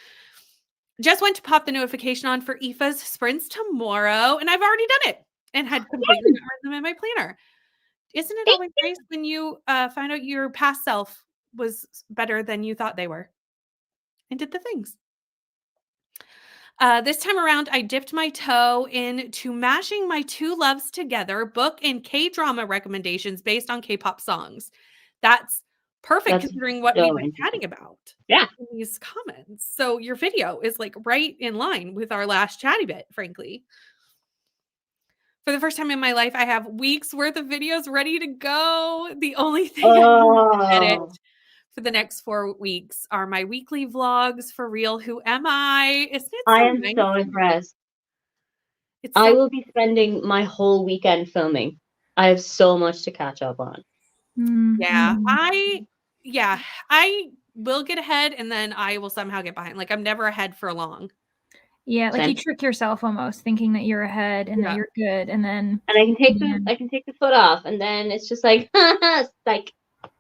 Just went to pop the notification on for Aoife's sprints tomorrow, and I've already done it and had completely memorized them in my planner. Isn't it always nice when you find out your past self was better than you thought they were and did the things? This time around, I dipped my toe into mashing my two loves together, book and K-drama recommendations based on K-pop songs. That's perfect considering what we've been chatting about in these comments. So your video is like right in line with our last chatty bit, frankly. For the first time in my life, I have weeks worth of videos ready to go. The only thing I need to edit for the next 4 weeks are my weekly vlogs for real. Who am I? Isn't it I am so impressed. I will be spending my whole weekend filming. I have so much to catch up on. Yeah, I will get ahead and then I will somehow get behind. Like I'm never ahead for long. Yeah, like you trick yourself almost thinking that you're ahead and that you're good, and then I can take the foot off, and then it's just like like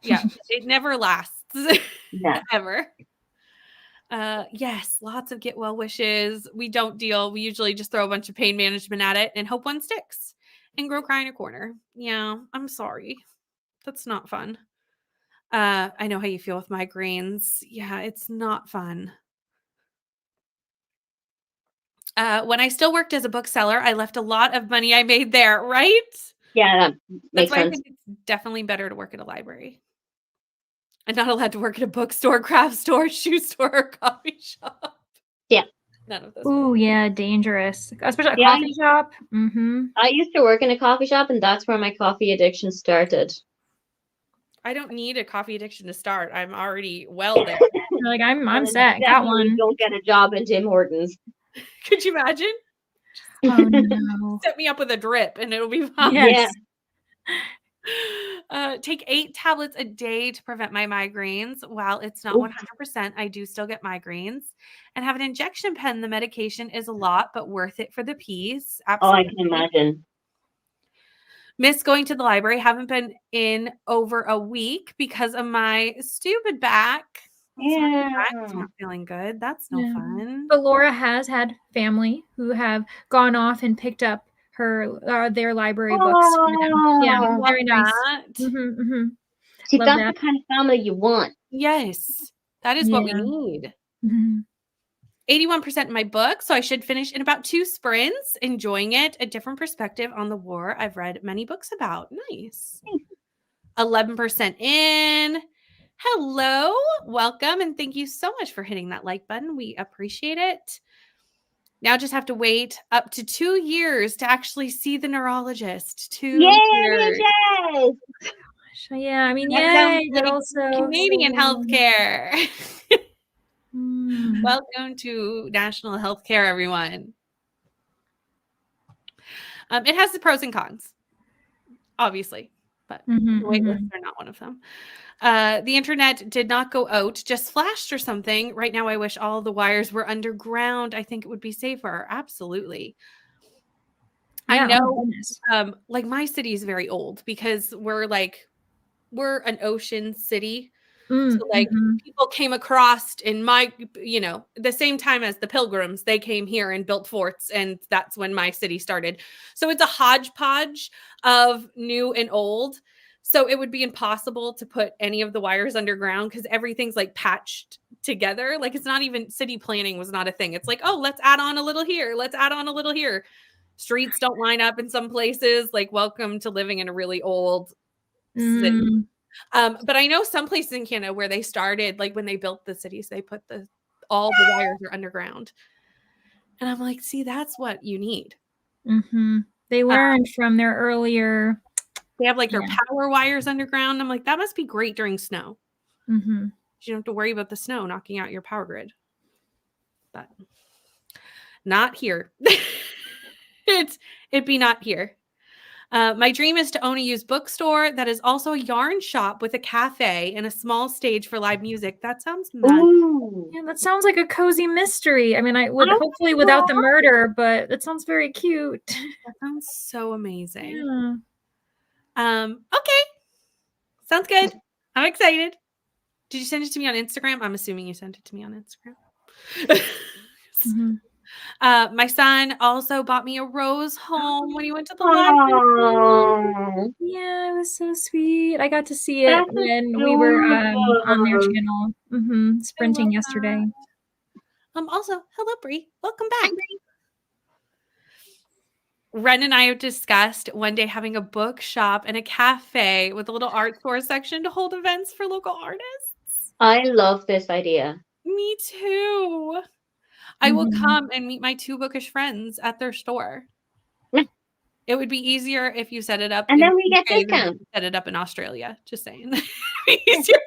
it never lasts. Ever. Yes, lots of get well wishes. We usually just throw a bunch of pain management at it and hope one sticks and grow cry in a corner. Yeah, I'm sorry. That's not fun. I know how you feel with migraines. Yeah, it's not fun. When I still worked as a bookseller, I left a lot of money I made there, right? Yeah, that's why I think it's definitely better to work at a library. I'm not allowed to work at a bookstore, craft store, shoe store, or coffee shop. Yeah. None of those. Oh, yeah, dangerous. Especially a coffee shop. Mm-hmm. I used to work in a coffee shop, and that's where my coffee addiction started. I don't need a coffee addiction to start. I'm already well there. You're like, I'm set. Got one. Don't get a job in Tim Hortons. Could you imagine? Oh, no. Set me up with a drip and it'll be fine. Yes. Take 8 tablets a day to prevent my migraines. While it's not 100%, I do still get migraines. And have an injection pen. The medication is a lot, but worth it for the peace. Absolutely. Oh, I can imagine. Miss going to the library. Haven't been in over a week because of my stupid back. Yeah. Back's not feeling good. That's no fun. But Laura has had family who have gone off and picked up their library books. Yeah, very nice. See, that's the kind of family you want. Yes, that is what we need. 81% in my book, so I should finish in about 2 sprints. Enjoying it. A different perspective on the war I've read many books about. Nice. 11% in. Hello, welcome, and thank you so much for hitting that like button. We appreciate it. Now just have to wait up to 2 years to actually see the neurologist. 2 years. Yay! Yeah, I mean, yay, but also Canadian healthcare. Welcome to national healthcare, everyone. It has the pros and cons, obviously, but wait lists are not one of them. The internet did not go out, just flashed or something. Right now, I wish all the wires were underground. I think it would be safer. Absolutely. Yeah, I know, like my city is very old because we're an ocean city. So like people came across in the same time as the Pilgrims, they came here and built forts, and that's when my city started. So it's a hodgepodge of new and old. So it would be impossible to put any of the wires underground because everything's like patched together. Like it's not even city planning was not a thing. It's like, oh, let's add on a little here. Let's add on a little here. Streets don't line up in some places. Like welcome to living in a really old city. But I know some places in Canada where they started, like when they built the cities, they put all the wires are underground. And I'm like, see, that's what you need. They learned from their earlier. They have like their power wires underground. I'm like, that must be great during snow. You don't have to worry about the snow knocking out your power grid. But not here. It'd be not here. My dream is to own a used bookstore that is also a yarn shop with a cafe and a small stage for live music. That sounds magical. Ooh. Yeah, that sounds like a cozy mystery. I mean, I would hopefully without the murder, but it sounds very cute. That sounds so amazing. Yeah. Okay. Sounds good. I'm excited. Did you send it to me on Instagram? I'm assuming you sent it to me on Instagram. My son also bought me a rose home when he went to the library. Oh, Yeah, it was so sweet. I got to see it that's when we were on their adorable. channel, sprinting yesterday. Also, hello, Brie. Welcome back. Ren and I have discussed one day having a bookshop and a cafe with a little art store section to hold events for local artists. I love this idea. Me too. I will come and meet my 2 bookish friends at their store. It would be easier if you set it up, And in then we the get UK than discount. set it up in Australia. Just saying. Easier.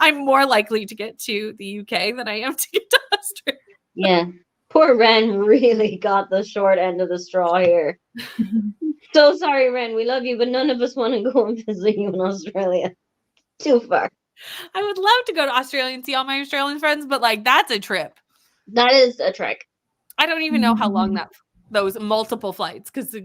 I'm more likely to get to the UK than I am to get to Australia. Yeah. Poor Ren really got the short end of the straw here. So sorry, Ren. We love you, but none of us want to go and visit you in Australia. Too far. I would love to go to Australia and see all my Australian friends, but like that's a trip. That is a trek. I don't even know how long those multiple flights because When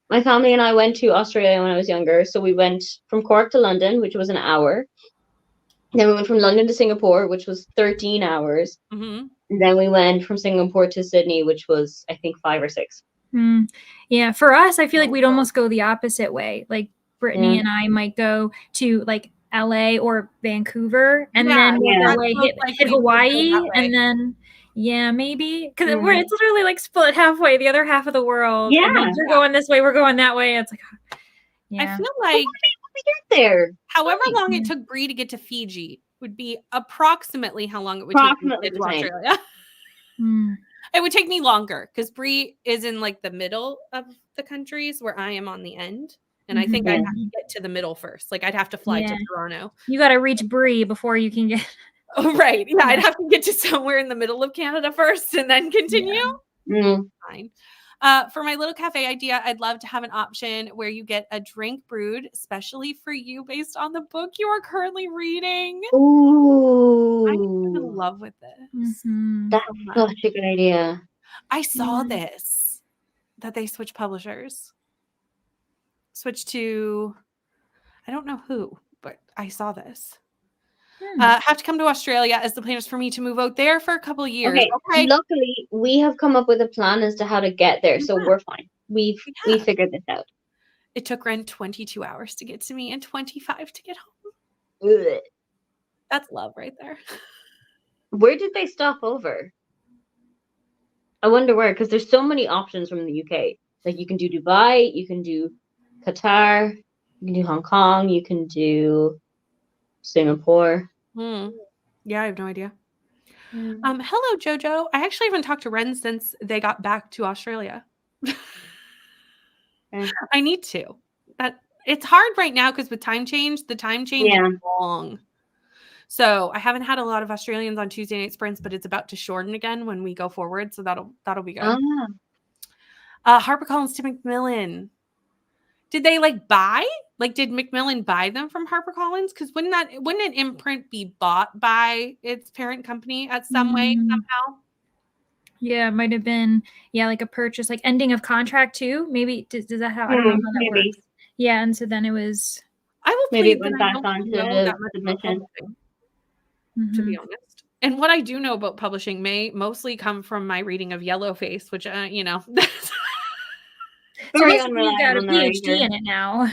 my family and I went to Australia when I was younger, so we went from Cork to London, which was an hour. Then we went from London to Singapore, which was 13 hours. And then we went from Singapore to Sydney, which was I think 5 or 6. Yeah, for us, I feel like we'd almost go the opposite way. Like Brittany and I might go to like LA or Vancouver, and then work our way hit Hawaii, and then maybe because it's literally like split halfway, the other half of the world. Yeah, and then you're going this way, we're going that way. It's like, I feel like we get there. However long it took Brie to get to Fiji would be approximately how long it would take me to get to Australia. It would take me longer because Brie is in like the middle of the countries where I am on the end. And I think I'd have to get to the middle first. Like I'd have to fly to Toronto. You got to reach Brie before you can get. Oh, right. Yeah, I'd have to get to somewhere in the middle of Canada first and then continue. Fine. For my little cafe idea, I'd love to have an option where you get a drink brewed especially for you based on the book you are currently reading. Ooh. I'm in love with this. That's such a good idea. I saw this, that they switched publishers. Switched to, I don't know who, but I saw this. Have to come to Australia as the plan is for me to move out there for a couple of years. Okay. Luckily, we have come up with a plan as to how to get there, so we're fine. We figured this out. It took Ren 22 hours to get to me and 25 to get home. Ugh. That's love right there. Where did they stop over? I wonder where, because there's so many options from the UK. Like you can do Dubai, you can do Qatar, you can do Hong Kong, you can do Singapore. Yeah, I have no idea. Hello, Jojo. I actually haven't talked to Ren since they got back to Australia. I need to. It's hard right now because with time change, the time change is long. So I haven't had a lot of Australians on Tuesday night sprints, but it's about to shorten again when we go forward. So that'll be good. HarperCollins to Macmillan. Did they buy? Did Macmillan buy them from HarperCollins? Because wouldn't an imprint be bought by its parent company at some way somehow? Yeah, it might have been like a purchase, like ending of contract too. Maybe does that how I don't know how that works. Yeah, and so then it was. I will maybe it went back on to submission. To be honest, and what I do know about publishing may mostly come from my reading of Yellowface, which you know. So you got a PhD in it now.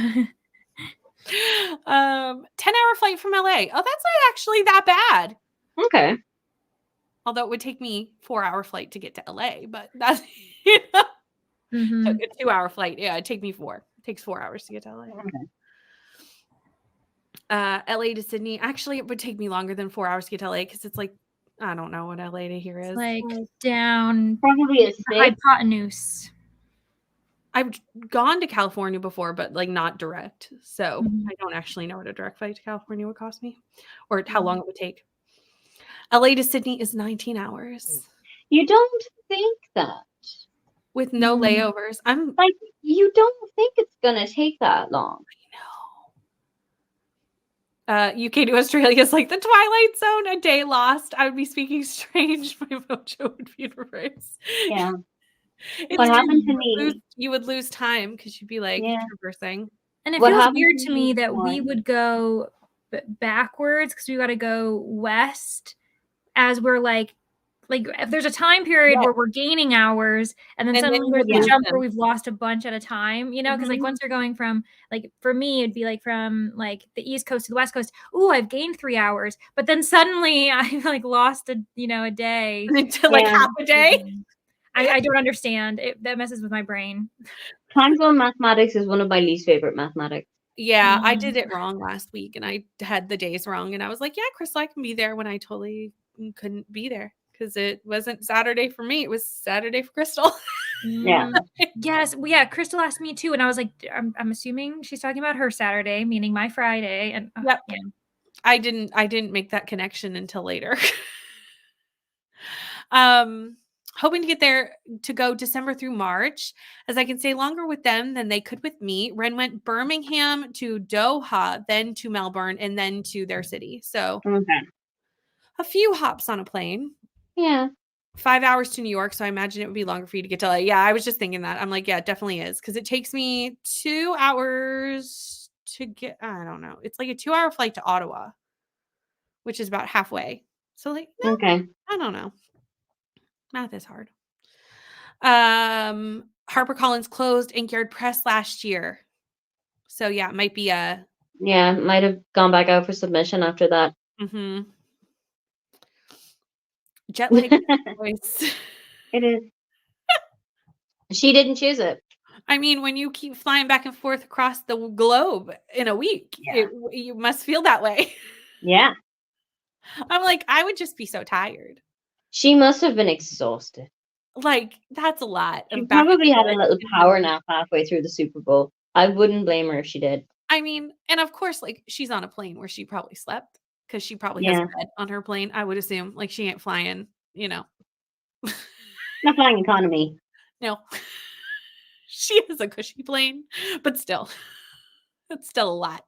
10-hour flight from LA. Oh, that's not actually that bad. Okay. Although it would take me 4-hour flight to get to LA, but that's took a 2-hour flight. Yeah, it'd take me 4. Takes 4 hours to get to LA. Okay. LA to Sydney. Actually, it would take me longer than 4 hours to get to LA because it's like, I don't know what LA to here It's is. like down Probably a 6. hypotenuse. I've gone to California before, but like not direct. So Mhm. I don't actually know what a direct flight to California would cost me or how long it would take. LA to Sydney is 19 hours You don't think that. with no Mm. layovers. I'm Like, you don't think it's gonna take that long. UK to Australia is like the Twilight Zone, a day lost. I would be speaking strange. My mojo would be in reverse. Yeah. It's What true, happened to you would lose time because you'd be like Yeah. traversing. And it What feels happened weird to to me me that we was- would go backwards because we got to go west as we're like if there's a time period Yeah. where we're gaining hours and then And then suddenly you there's would a lose jump where them. we've lost a bunch at a time, you know, because like Mhm. once you're going from like for me it'd be like from like the east coast to the west coast, ooh, I've gained 3 hours, but then suddenly I've like lost a day. Into like Yeah. half a day. I don't understand it. That messes with my brain. Time zone mathematics is one of my least favorite mathematics. Yeah, I Mhm. did it wrong last week and I had the days wrong and I was like, yeah, Crystal, I can be there when I totally couldn't be there because it wasn't Saturday for me. It was Saturday for Crystal. Yeah. Yes. Well, yeah. Crystal asked me too, and I was like, I'm assuming she's talking about her Saturday, meaning my Friday. And Yep. yeah. I didn't make that connection until later. Hoping to get there to go December through March, as I can stay longer with them than they could with me. Ren went Birmingham to Doha, then to Melbourne, and then to their city. So Okay. a few hops on a plane. Yeah. 5 hours to New York, so I imagine it would be longer for you to get to LA. Yeah, I was just thinking that. I'm like, yeah, it definitely is because it takes me 2 hours to get. I don't know. It's like a 2-hour flight to Ottawa, which is about halfway. So like, no, Okay. I don't know. Math is hard. HarperCollins closed Inkyard Press last year. So yeah, it might be a Yeah, might have gone back out for submission after that. jet lag voice. It is. She didn't choose it. I mean, when you keep flying back and forth across the globe in a week, Yeah. you must feel that way. Yeah. I'm like, I would just be so tired. She must have been exhausted. Like, that's a lot. She of back and probably had a forth little and power then- nap halfway through the Super Bowl. I wouldn't blame her if she did. I mean, and of course, like she's on a plane where she probably slept because she probably has Yeah. a bed on her plane. I would assume, like she ain't flying, Not flying economy. No, she has a cushy plane, but still, it's still a lot.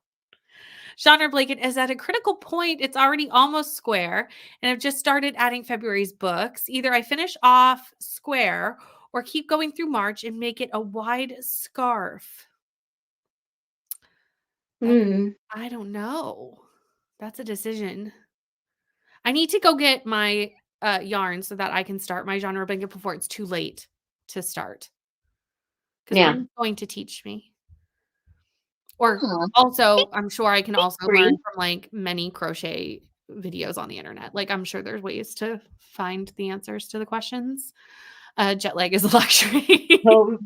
Genre Blanket is at a critical point. It's already almost square, and I've just started adding February's books. Either I finish off square or keep going through March and make it a wide scarf. I don't know. That's a decision. I need to go get my yarn so that I can start my genre blanket before it's too late to start. Because Yeah. Bren's going to teach me. Or Aw. also, I'm sure I can also Brie. learn from like many crochet videos on the internet. Like I'm sure there's ways to find the answers to the questions. Jet lag is a luxury. Oh,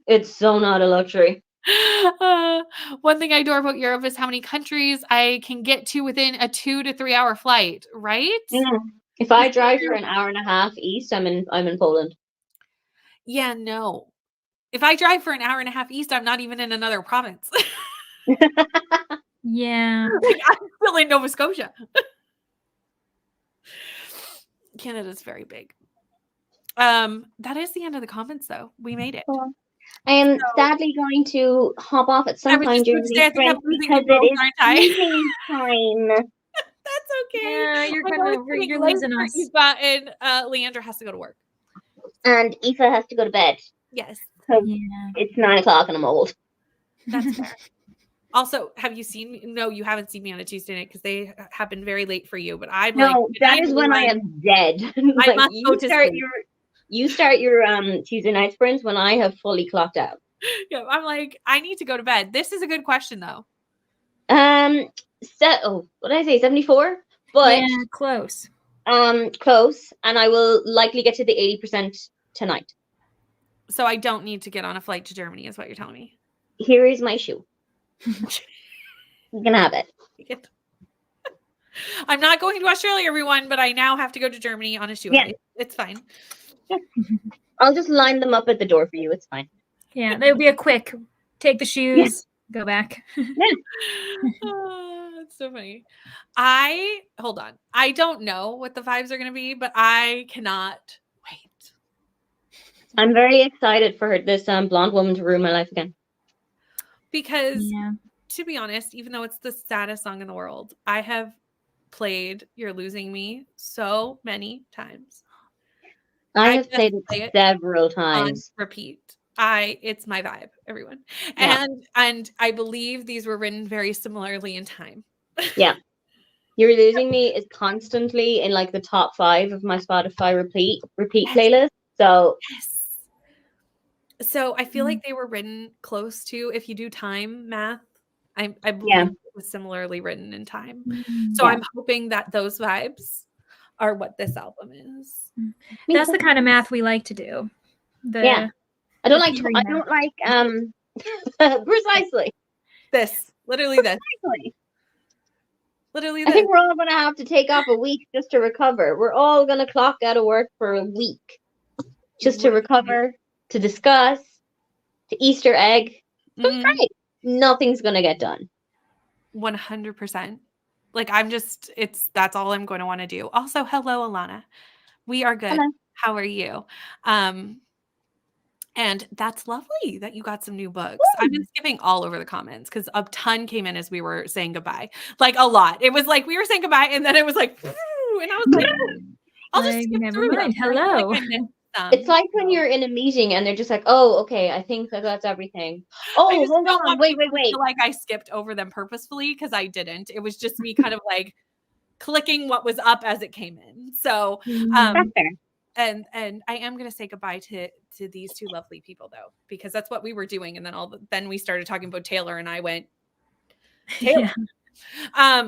it's so not a luxury. One thing I adore about Europe is how many countries I can get to within a 2 to 3 hour flight, right? Yeah. If I drive for an hour and a half east, I'm in Poland. Yeah, no. If I drive for an hour and a half east, I'm not even in another province. Yeah. Like, I'm still in Nova Scotia. Canada's very big. That is the end of the comments, though. We made it. I am So- sadly going to hop off at I some was point just during gonna say, I these think I'm breaks losing because you both, it is aren't I? evening time. That's okay. Yeah, you're I know gonna it's getting you're late losing for us. Eva, and Leander has to go to work. And Aoife has to go to bed. Yes, Yeah. It's 9 o'clock and I'm old. that's fair. Also, have you seen me? No, you haven't seen me on a Tuesday night because they happen very late for you. But I'm like, No, that is when I am dead. Like, must go to sleep. you start your Tuesday night sprints when I have fully clocked out. Yeah, I'm like, I need to go to bed. This is a good question, though. What did I say? 74? But Yeah, close. close, and I will likely get to the 80% tonight. So I don't need to get on a flight to Germany, is what you're telling me. here is my shoe. You can have it. I'm not going to Australia, everyone, but I now have to go to Germany on a shoe Yeah. heist. It's fine. I'll just line them up at the door for you. It's fine. Yeah, that would be a quick take the shoes, go back. Oh, it's so funny. Hold on. I don't know what the vibes are going to be, but I cannot wait. I'm very excited for this blonde woman to ruin my life again. Because Yeah. to be honest, even though it's the saddest song in the world, I have played You're Losing Me so many times. I have just played play it several times. on repeat. It's my vibe, everyone. Yeah. And I believe these were written very similarly in time. Yeah. You're Losing Me is constantly in like the top 5 of my Spotify repeat Yes. playlist. So Yes. So I feel like they were written close to, if you do time math, I believe it was similarly written in time. So Yeah. I'm hoping that those vibes are what this album is. That's the kind of math we like to do. Yeah. I don't the like theory I math. don't like precisely. Literally this. Precisely. Literally I this. think we're all gonna have to take off a week just to recover. We're all gonna clock out of work for a week just to recover, to discuss, to Easter egg. That's great. Nothing's gonna get done. 100%. Like that's all I'm going to want to do. Also, hello, Alana. We are good. Hello. How are you? And that's lovely that you got some new books. I'm just skipping all over the comments because a ton came in as we were saying goodbye. Like a lot. It was like we were saying goodbye and then it was like, and I was like, I'll just skip never through mind. them. I feel Hello. like I missed some. It's like when you're in a meeting and they're just like, "Oh, okay, I think that's everything." Oh, I just hold don't on, want wait. people to feel like I skipped over them purposefully because I didn't. It was just me kind of like clicking what was up as it came in. So That's fair. and I am going to say goodbye to these two lovely people though, because that's what we were doing. And then then we started talking about Taylor and I went, Taylor. Yeah.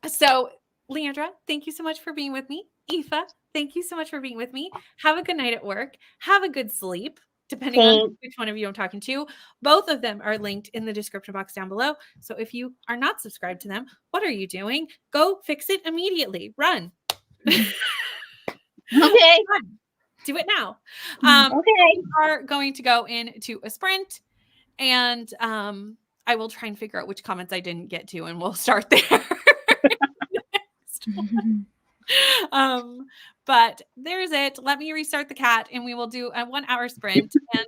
So Leandra, thank you so much for being with me. Aoife, thank you so much for being with me. Have a good night at work. Have a good sleep, depending on which one of you I'm talking to. Both of them are linked in the description box down below. So if you are not subscribed to them, what are you doing? Go fix it immediately. Run. Okay. Do it now. Okay. We are going to go into a sprint and I will try and figure out which comments I didn't get to and we'll start there. But there's it. Let me restart the cat and we will do a 1 hour sprint and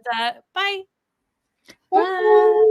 bye. Bye.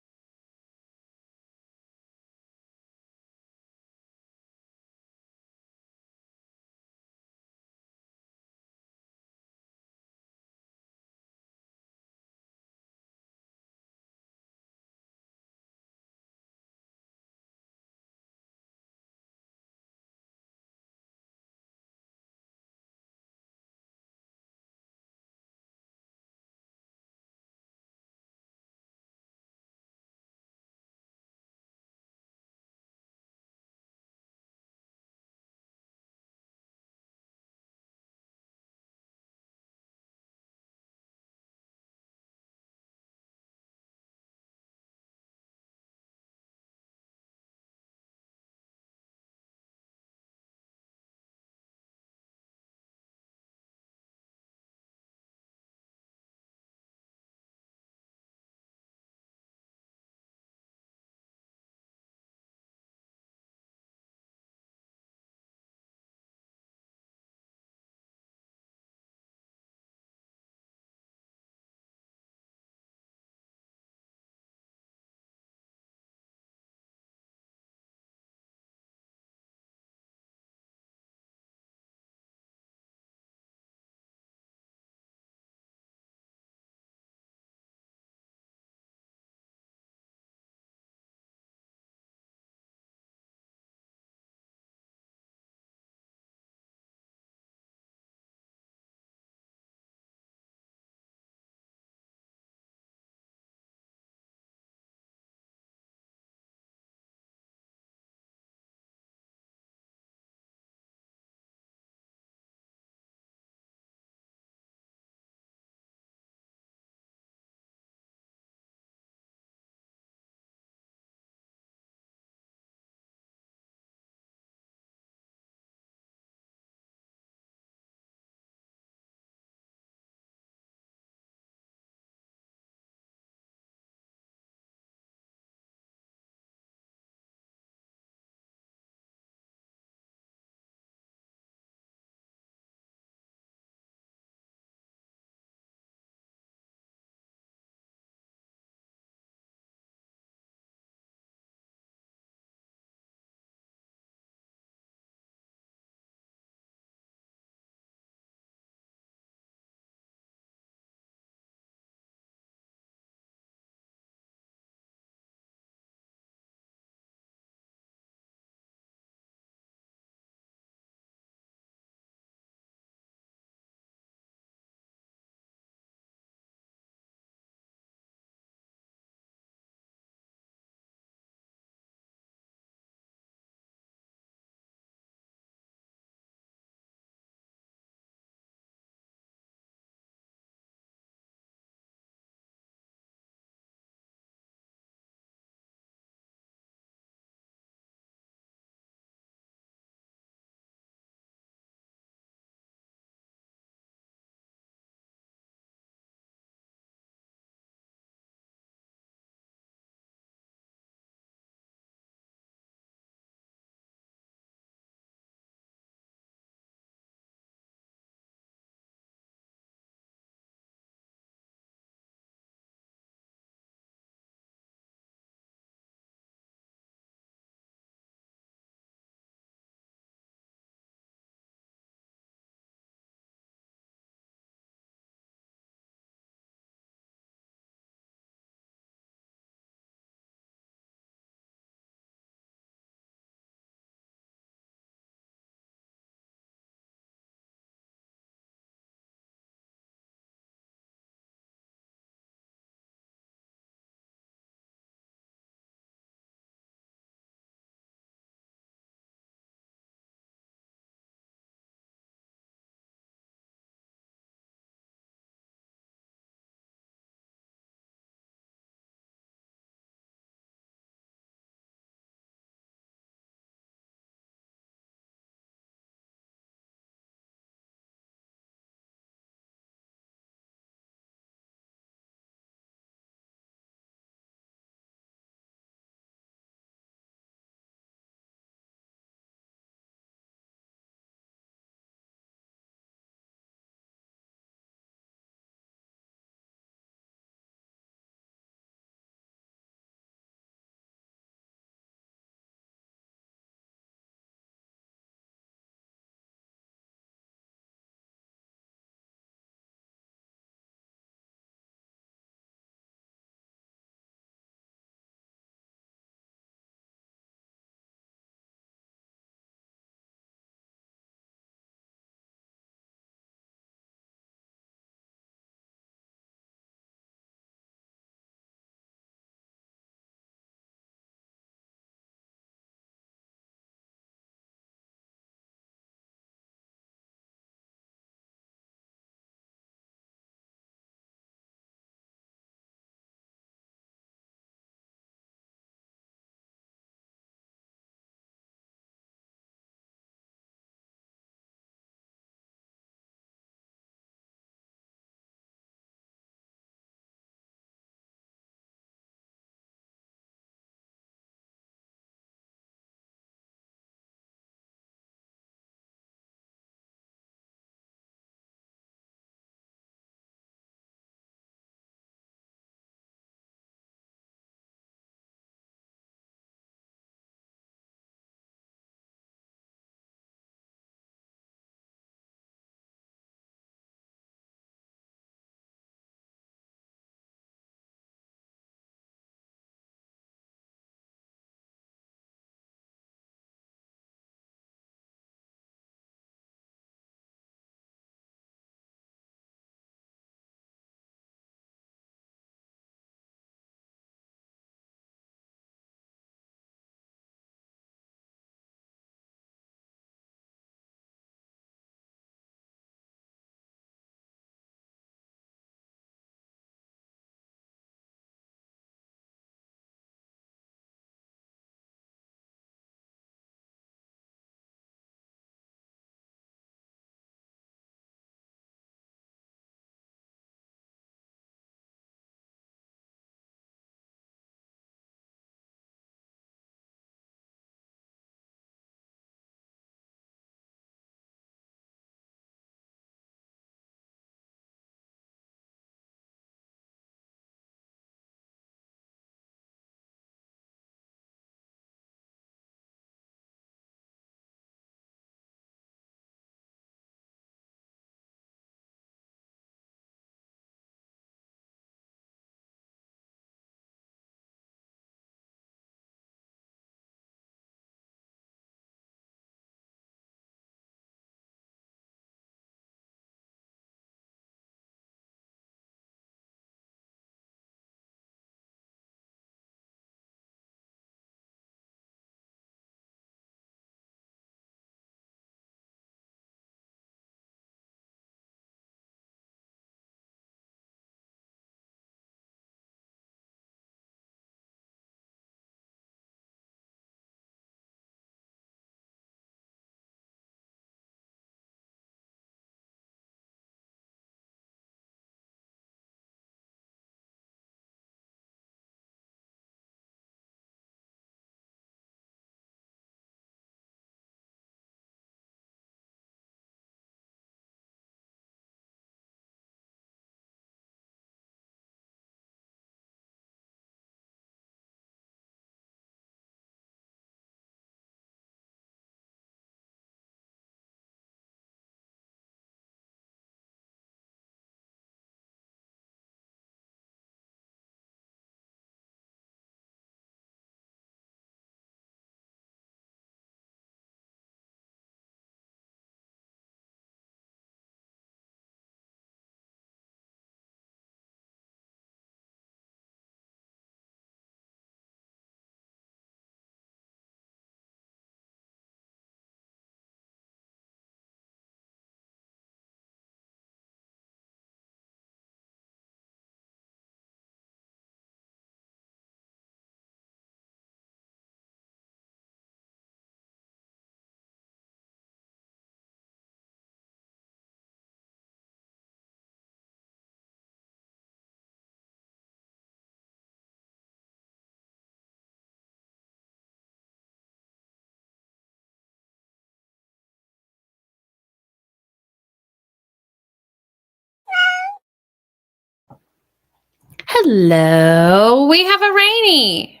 Hello, we have a Rainy.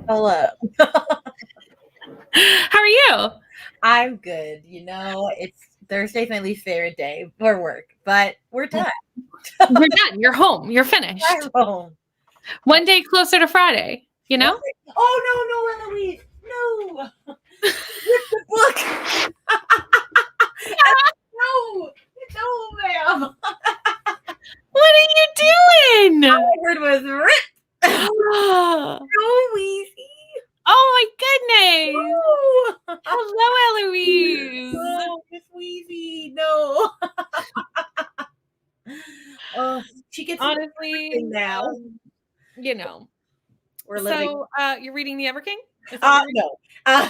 Hello. How are you? I'm good. You know, it's Thursday's my least favorite day for work, but we're done. We're done. You're home. You're finished. I'm home. One day closer to Friday, you know? Oh, no, Eloise. No. Rip the book. No, ma'am. What are you doing? My word was rip. Oh No, Weezy. my goodness. No. Hello, Eloise. No, Miss Weezy. No. Oh, she gets Honestly, everything now. you know. We're living. So, you're reading The Ever King? Is that what you're reading? No.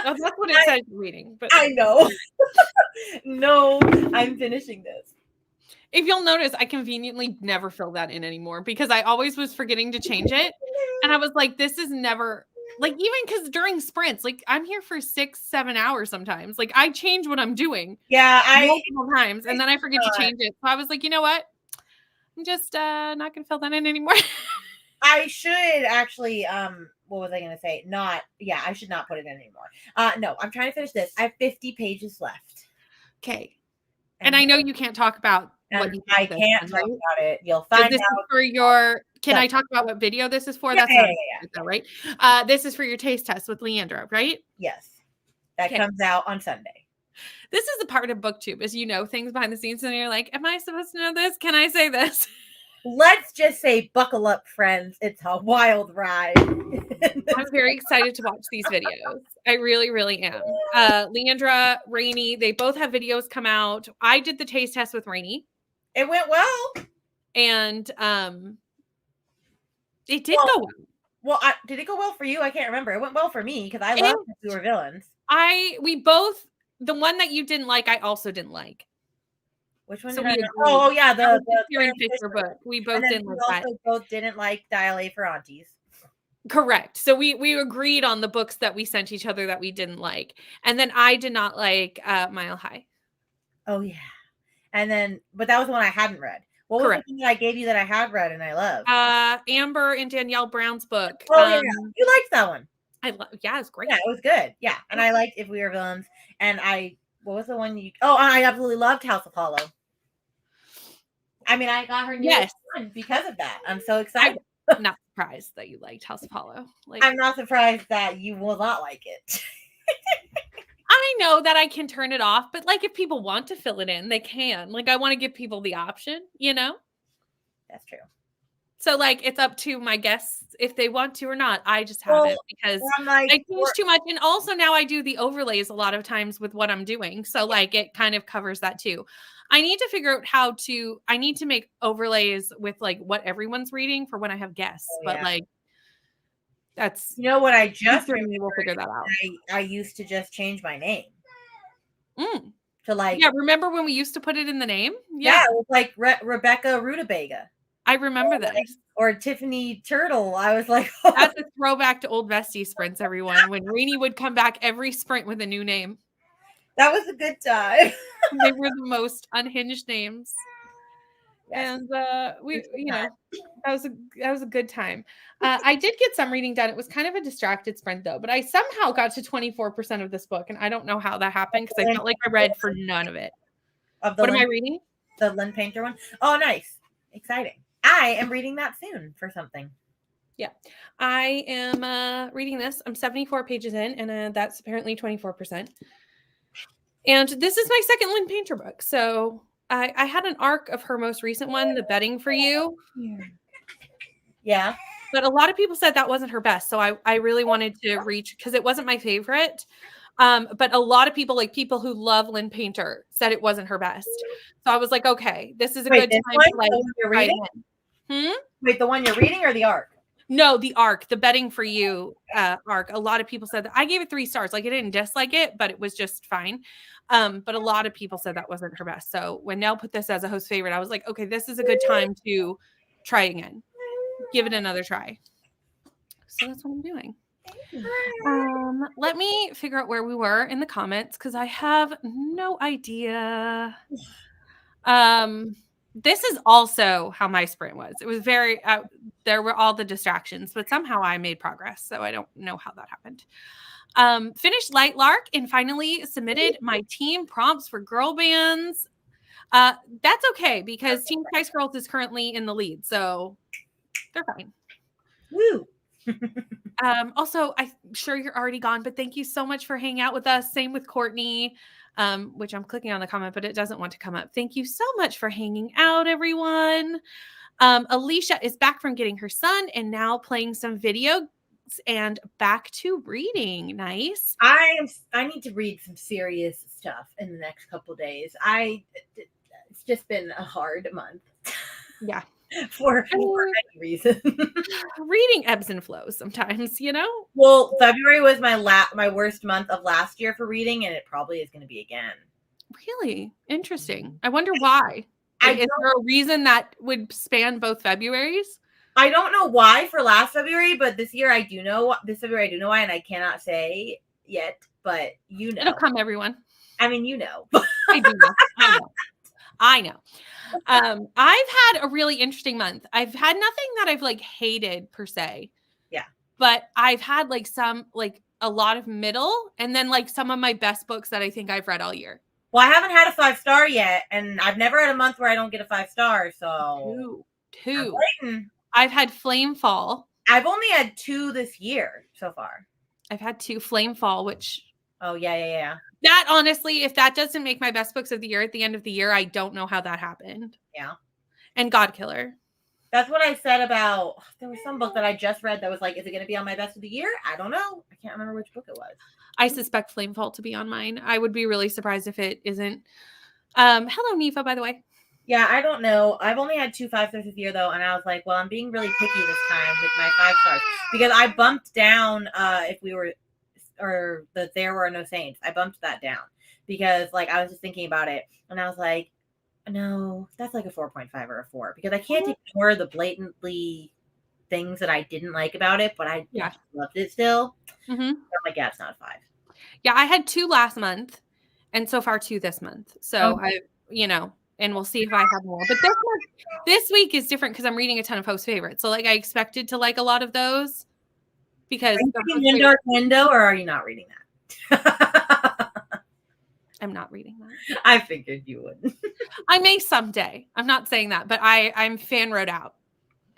Oh, that's what it says you're reading. But I know. No, I'm finishing this. if you'll notice, I conveniently never fill that in anymore because I always was forgetting to change it. And I was like, this is never like, even because during sprints, like I'm here for 6-7 hours sometimes. Like I change what I'm doing Yeah, multiple times and then I forget to change it. So I was like, you know what? I'm just not gonna fill that in anymore. I should actually what was I gonna say? I should not put it in anymore. No, I'm trying to finish this. I have 50 pages left. Okay. And I know you can't talk about what and you I think can't this talk is, about it. You'll right? So find this out. is for your can Yeah. I talk about what video this is for? Yeah, That's not yeah. though, right? This is for your taste test with Leandra, right? Yes. That Okay. comes out on Sunday. This is the part of BookTube is you know things behind the scenes and you're like, am I supposed to know this? Can I say this? Let's just say buckle up, friends. It's a wild ride. I'm very excited to watch these videos. I really, really am. Leandra, Rainy, they both have videos come out. I did the taste test with Rainy. It went well. And it did go well. Well, did it go well for you? I can't remember. It went well for me because I love If We Were Villains. We both the one that you didn't like, I also didn't like. Which one So did I we not? agreed. Oh yeah, the Karen Fisher book. We both didn't like that. Also both didn't like Dial A for Aunties. Correct. So we agreed on the books that we sent each other that we didn't like. And then I did not like Mile High. Oh yeah. And then but that was the one I hadn't read. What was the thing that I gave you that I had read and I loved? Amber and Danielle Brown's book. Oh yeah. You liked that one. Yeah, it's great. Yeah, it was good. Yeah. And I liked If We Were Villains. And what was the one you I absolutely loved House of Hollow. I mean, I got her new one because of that. I'm so excited. I'm not surprised that you liked House of Hollow. Like, I'm not surprised that you will not like it. I know that I can turn it off, but like if people want to fill it in, they can. Like I want to give people the option, you know? That's true. So like it's up to my guests if they want to or not. I just have it because I change too much. And also now I do the overlays a lot of times with what I'm doing. So like it kind of covers that too. I need to figure out I need to make overlays with like what everyone's reading for when I have guests. But like that's what I just we'll figure that out. I used to just change my name. To remember when we used to put it in the name? Yeah, it was like Rebecca Rutabaga. I remember this. Or Tiffany Turtle. I was like, that's a throwback to old bestie sprints, everyone. When Rainy would come back every sprint with a new name. That was a good time. They were the most unhinged names. Yes. And that was a good time. I did get some reading done. It was kind of a distracted sprint though, but I somehow got to 24% of this book, and I don't know how that happened because I felt like I read for none of it. What am I reading? The Lynn Painter one. Oh, nice, exciting! I am reading that soon for something. Yeah, I am reading this. I'm 74 pages in, and that's apparently 24%. And this is my second Lynn Painter book, so. I had an arc of her most recent one, The Betting for You. Yeah. But a lot of people said that wasn't her best. So I really wanted to reach because it wasn't my favorite. But a lot of people, like people who love Lynn Painter, said it wasn't her best. So I was like, okay, this is a good time to like reading. Wait, the one you're reading or the arc? No, the arc, The Betting for You arc. A lot of people said that I gave it 3 stars. Like I didn't dislike it, but it was just fine. But a lot of people said that wasn't her best. So when Nell put this as a host favorite, I was like, okay, this is a good time to try again. Give it another try. So that's what I'm doing. Let me figure out where we were in the comments because I have no idea. This is also how my sprint was. It was very there were all the distractions, but somehow I made progress. So I don't know how that happened. Finished Light Lark and finally submitted my team prompts for girl bands. That's okay because Team Spice Girls is currently in the lead, so they're fine. Woo. Also, I'm sure you're already gone, but thank you so much for hanging out with us. Same with Courtney, which I'm clicking on the comment, but it doesn't want to come up. Thank you so much for hanging out, everyone. Alicia is back from getting her son and now playing some video and back to reading. Nice. I need to read some serious stuff in the next couple days. It's just been a hard month. Yeah. for any reason. Reading ebbs and flows sometimes, you know? Well, February was my worst month of last year for reading, and it probably is going to be again. Really? Interesting. I wonder why. Is there a reason that would span both Februaries? I don't know why for last February, but this year I do know. This February I do know why, and I cannot say yet, but you know. It'll come, everyone. I mean, you know. I do know. I know. I've had a really interesting month. I've had nothing that I've like hated per se. Yeah. But I've had like a lot of middle and then like some of my best books that I think I've read all year. Well, I haven't had a 5-star yet, and I've never had a month where I don't get a 5-star. So Two. I've had Flamefall. I've only had 2 this year so far. I've had 2 Flamefall, which yeah. That honestly, if that doesn't make my best books of the year at the end of the year, I don't know how that happened. Yeah. And Godkiller. That's what I said about, there was some book that I just read that was like, is it going to be on my best of the year? I don't know. I can't remember which book it was. I suspect Flamefall to be on mine. I would be really surprised if it isn't. Hello, Nifa, by the way. Yeah, I don't know. I've only had 2 5-stars this year, though, and I was like, well, I'm being really picky this time with my 5 stars because I bumped down There Were No Saints. I bumped that down because, like, I was just thinking about it, and I was like, no, that's like a 4.5 or a 4 because I can't ignore the blatantly things that I didn't like about it, but I loved it still. Mm-hmm. I'm like, yeah, it's not a 5. Yeah, I had 2 last month, and so far 2 this month. So and we'll see if I have more. But this week is different because I'm reading a ton of host favorites. So like I expected to like a lot of those because are you reading In Dark Window, or are you not reading that? I'm not reading that. I figured you would. I may someday. I'm not saying that, but I'm fan wrote out.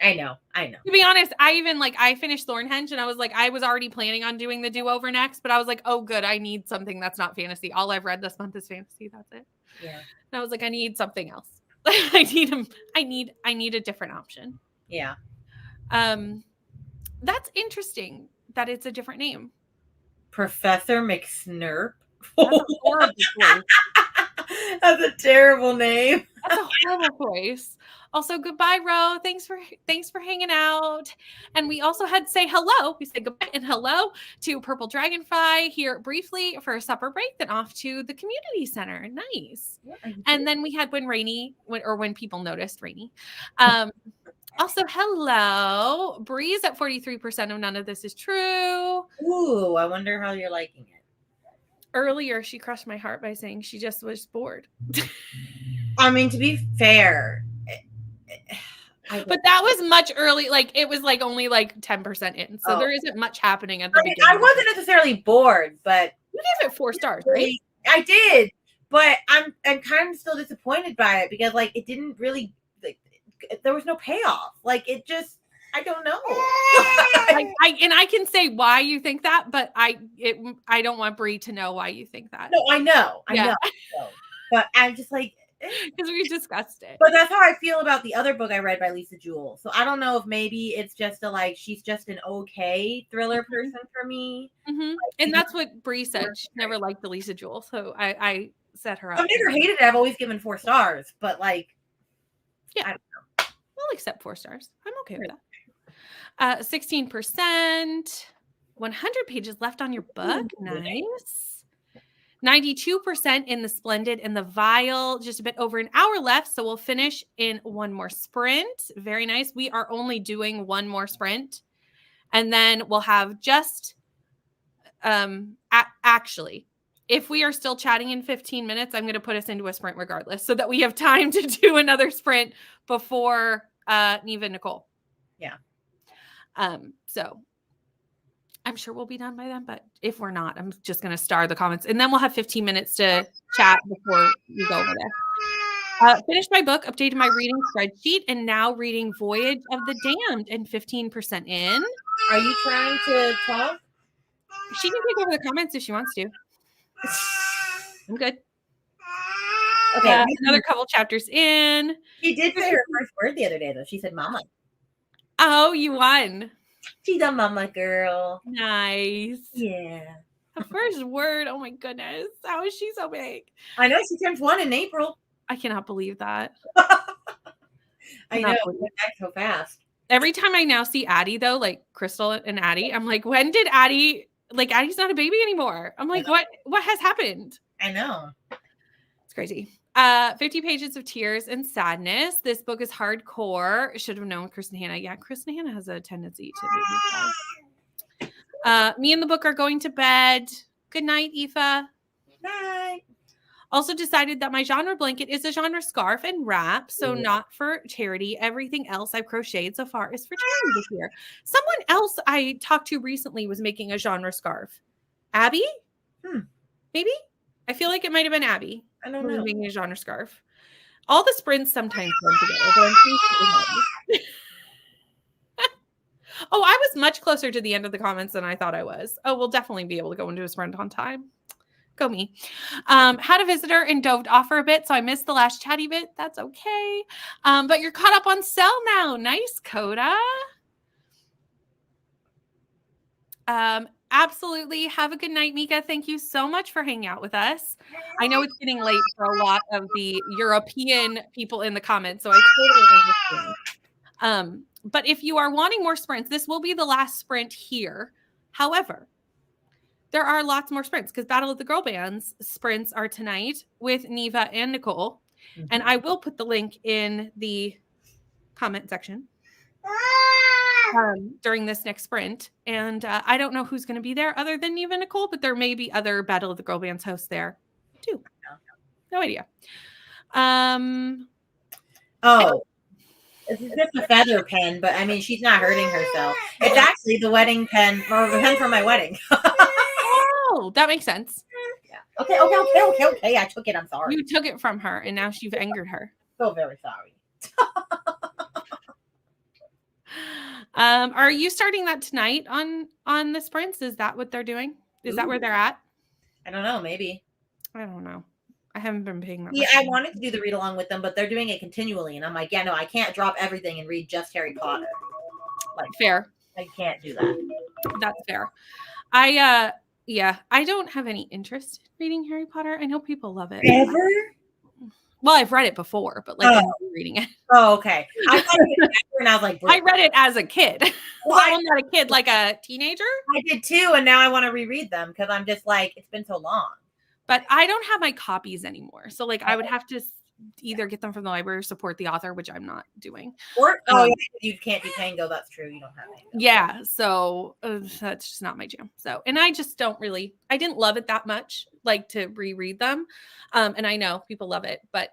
I know. To be honest, I finished Thornhenge and I was like, I was already planning on doing the do-over next, but I was like, oh good, I need something that's not fantasy. All I've read this month is fantasy. That's it. Yeah. And I was like, I need something else. I need a different option. Yeah. That's interesting that it's a different name. Professor McSnurp. That's a horrible choice. That's a terrible name. That's a horrible choice. Also, goodbye, Ro. Thanks for hanging out. And we also had to say hello. We said goodbye and hello to Purple Dragonfly here briefly for a supper break, then off to the community center. Nice. Yeah, and then we had when people noticed Rainy. Also, hello. Breeze at 43% of none of this is true. Ooh, I wonder how you're liking it. Earlier, she crushed my heart by saying she just was bored. I mean, to be fair, but that was much early. Like it was like only like 10% in, so there isn't much happening at the beginning. I wasn't necessarily bored, but you gave it 4 stars, right? I did, but I'm kind of still disappointed by it because like it didn't really there was no payoff. Like it just. I don't know. I can say why you think that, but I don't want Brie to know why you think that. No, I know. But I'm just like because we discussed it. But that's how I feel about the other book I read by Lisa Jewell. So I don't know if maybe it's just she's just an okay thriller person for me. Mm-hmm. Like, and that's what Brie said. She never liked the Lisa Jewell, so I set her up. I've never hated it. I've always given 4 stars, but like, yeah, I don't know. I'll accept 4 stars. I'm okay with that. 16%, 100 pages left on your book. Nice. 92% in the Splendid and the Vial. Just a bit over an hour left, so we'll finish in 1 more sprint. Very nice. We are only doing 1 more sprint, and then we'll have just actually, if we are still chatting in 15 minutes, I'm going to put us into a sprint regardless, so that we have time to do another sprint before Neva and Nicole. Yeah. So I'm sure we'll be done by then, but if we're not, I'm just going to star the comments and then we'll have 15 minutes to chat before we go over there. Finished my book, updated my reading spreadsheet, and now reading Voyage of the Damned and 15% in. Are you trying to talk? She can take over the comments if she wants to. I'm good. Okay. Another couple chapters in. She did say her first word the other day, though. She said mama. Oh, you won. She's a mama girl. Nice. Yeah. The first word. Oh my goodness. How is she so big? I know she turns 1 in April. I cannot believe that. I know. It went back so fast. Every time I now see Addie, though, like Crystal and Addie, I'm like, when did Addie, like Addie's not a baby anymore. I'm like, what has happened? I know. It's crazy. 50 pages of tears and sadness. This book is hardcore. Should have known Kristen Hannah. Yeah, Kristen Hannah has a tendency to make me sad. Me and the book are going to bed. Good night, Aoife. Night. Also decided that my genre blanket is a genre scarf and wrap, so not for charity. Everything else I've crocheted so far is for charity this year. Someone else I talked to recently was making a genre scarf. Abby? Maybe? I feel like it might have been Abby. I don't who was know. making a genre scarf. All the sprints sometimes run together, but I'm pretty sure Oh, I was much closer to the end of the comments than I thought I was. Oh, we'll definitely be able to go into a sprint on time. Go me. Had a visitor and doved off for a bit, so I missed the last chatty bit. That's okay. But you're caught up on Cell now. Nice, Coda. Absolutely. Have a good night, Mika. Thank you so much for hanging out with us. I know it's getting late for a lot of the European people in the comments, so I totally understand. But if you are wanting more sprints, this will be the last sprint here. However, there are lots more sprints because Battle of the Girl Bands sprints are tonight with Neva and Nicole. And I will put the link in the comment section during this next sprint. And I don't know who's going to be there other than Neva and Nicole, but there may be other Battle of the Girl Bands hosts there too. No idea. This is just a feather pen, but I mean, she's not hurting herself. It's actually the wedding pen, or the pen for my wedding. Oh, that makes sense. Yeah. Okay. I took it. I'm sorry. You took it from her, and now you've angered her. So very sorry. Are you starting that tonight on the sprints? Is that what they're doing? Is that where they're at? I don't know. Maybe. I don't know. I haven't been paying that. Yeah, much I wanted to do the read along with them, but they're doing it continually, and I'm like, yeah, no, I can't drop everything and read just Harry Potter. Like, fair. I can't do that. That's fair. I don't have any interest in reading Harry Potter. I know people love it. Ever? Well, I've read it before, but like I'm reading it. Oh, okay. I thought it was ever, and I was like, I read it as a kid. Well, I'm not a kid, like a teenager. I did too, and now I want to reread them because I'm just like, it's been so long. But I don't have my copies anymore. So like I would have to either get them from the library or support the author, which I'm not doing. Or you can't do Tango. That's true. You don't have Tango. Yeah. So that's just not my jam. So, and I just don't really, I didn't love it that much, like to reread them. And I know people love it, but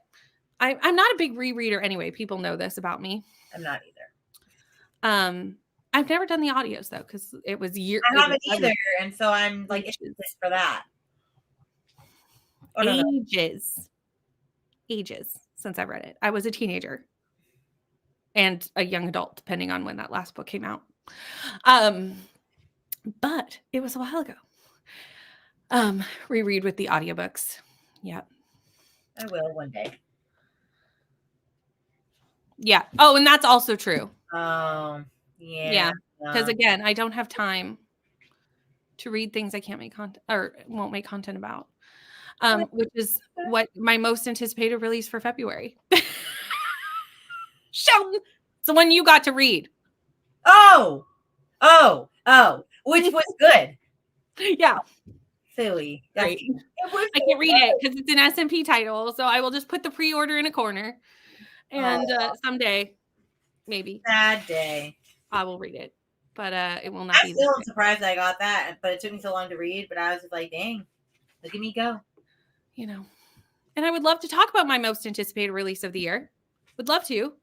I'm not a big rereader anyway. People know this about me. I'm not either. I've never done the audios though, because it was years. I haven't either. And so I'm like, interested for that. Ages since I read it. I was a teenager and a young adult, depending on when that last book came out. But it was a while ago. Reread with the audiobooks. Yeah. I will one day. Yeah. Oh, and that's also true. Yeah. Yeah. Because again, I don't have time to read things I can't make content or won't make content about. Which is what my most anticipated release for February. Sheldon, it's the one you got to read. Oh, which was good. Yeah. Silly. Great. I can't read it because it's an SMP title, so I will just put the pre-order in a corner. And someday, maybe. Sad day. I will read it. But it will not be. I'm still surprised I got that, but it took me so long to read, but I was just like, dang, look at me go. You know, and I would love to talk about my most anticipated release of the year. Would love to.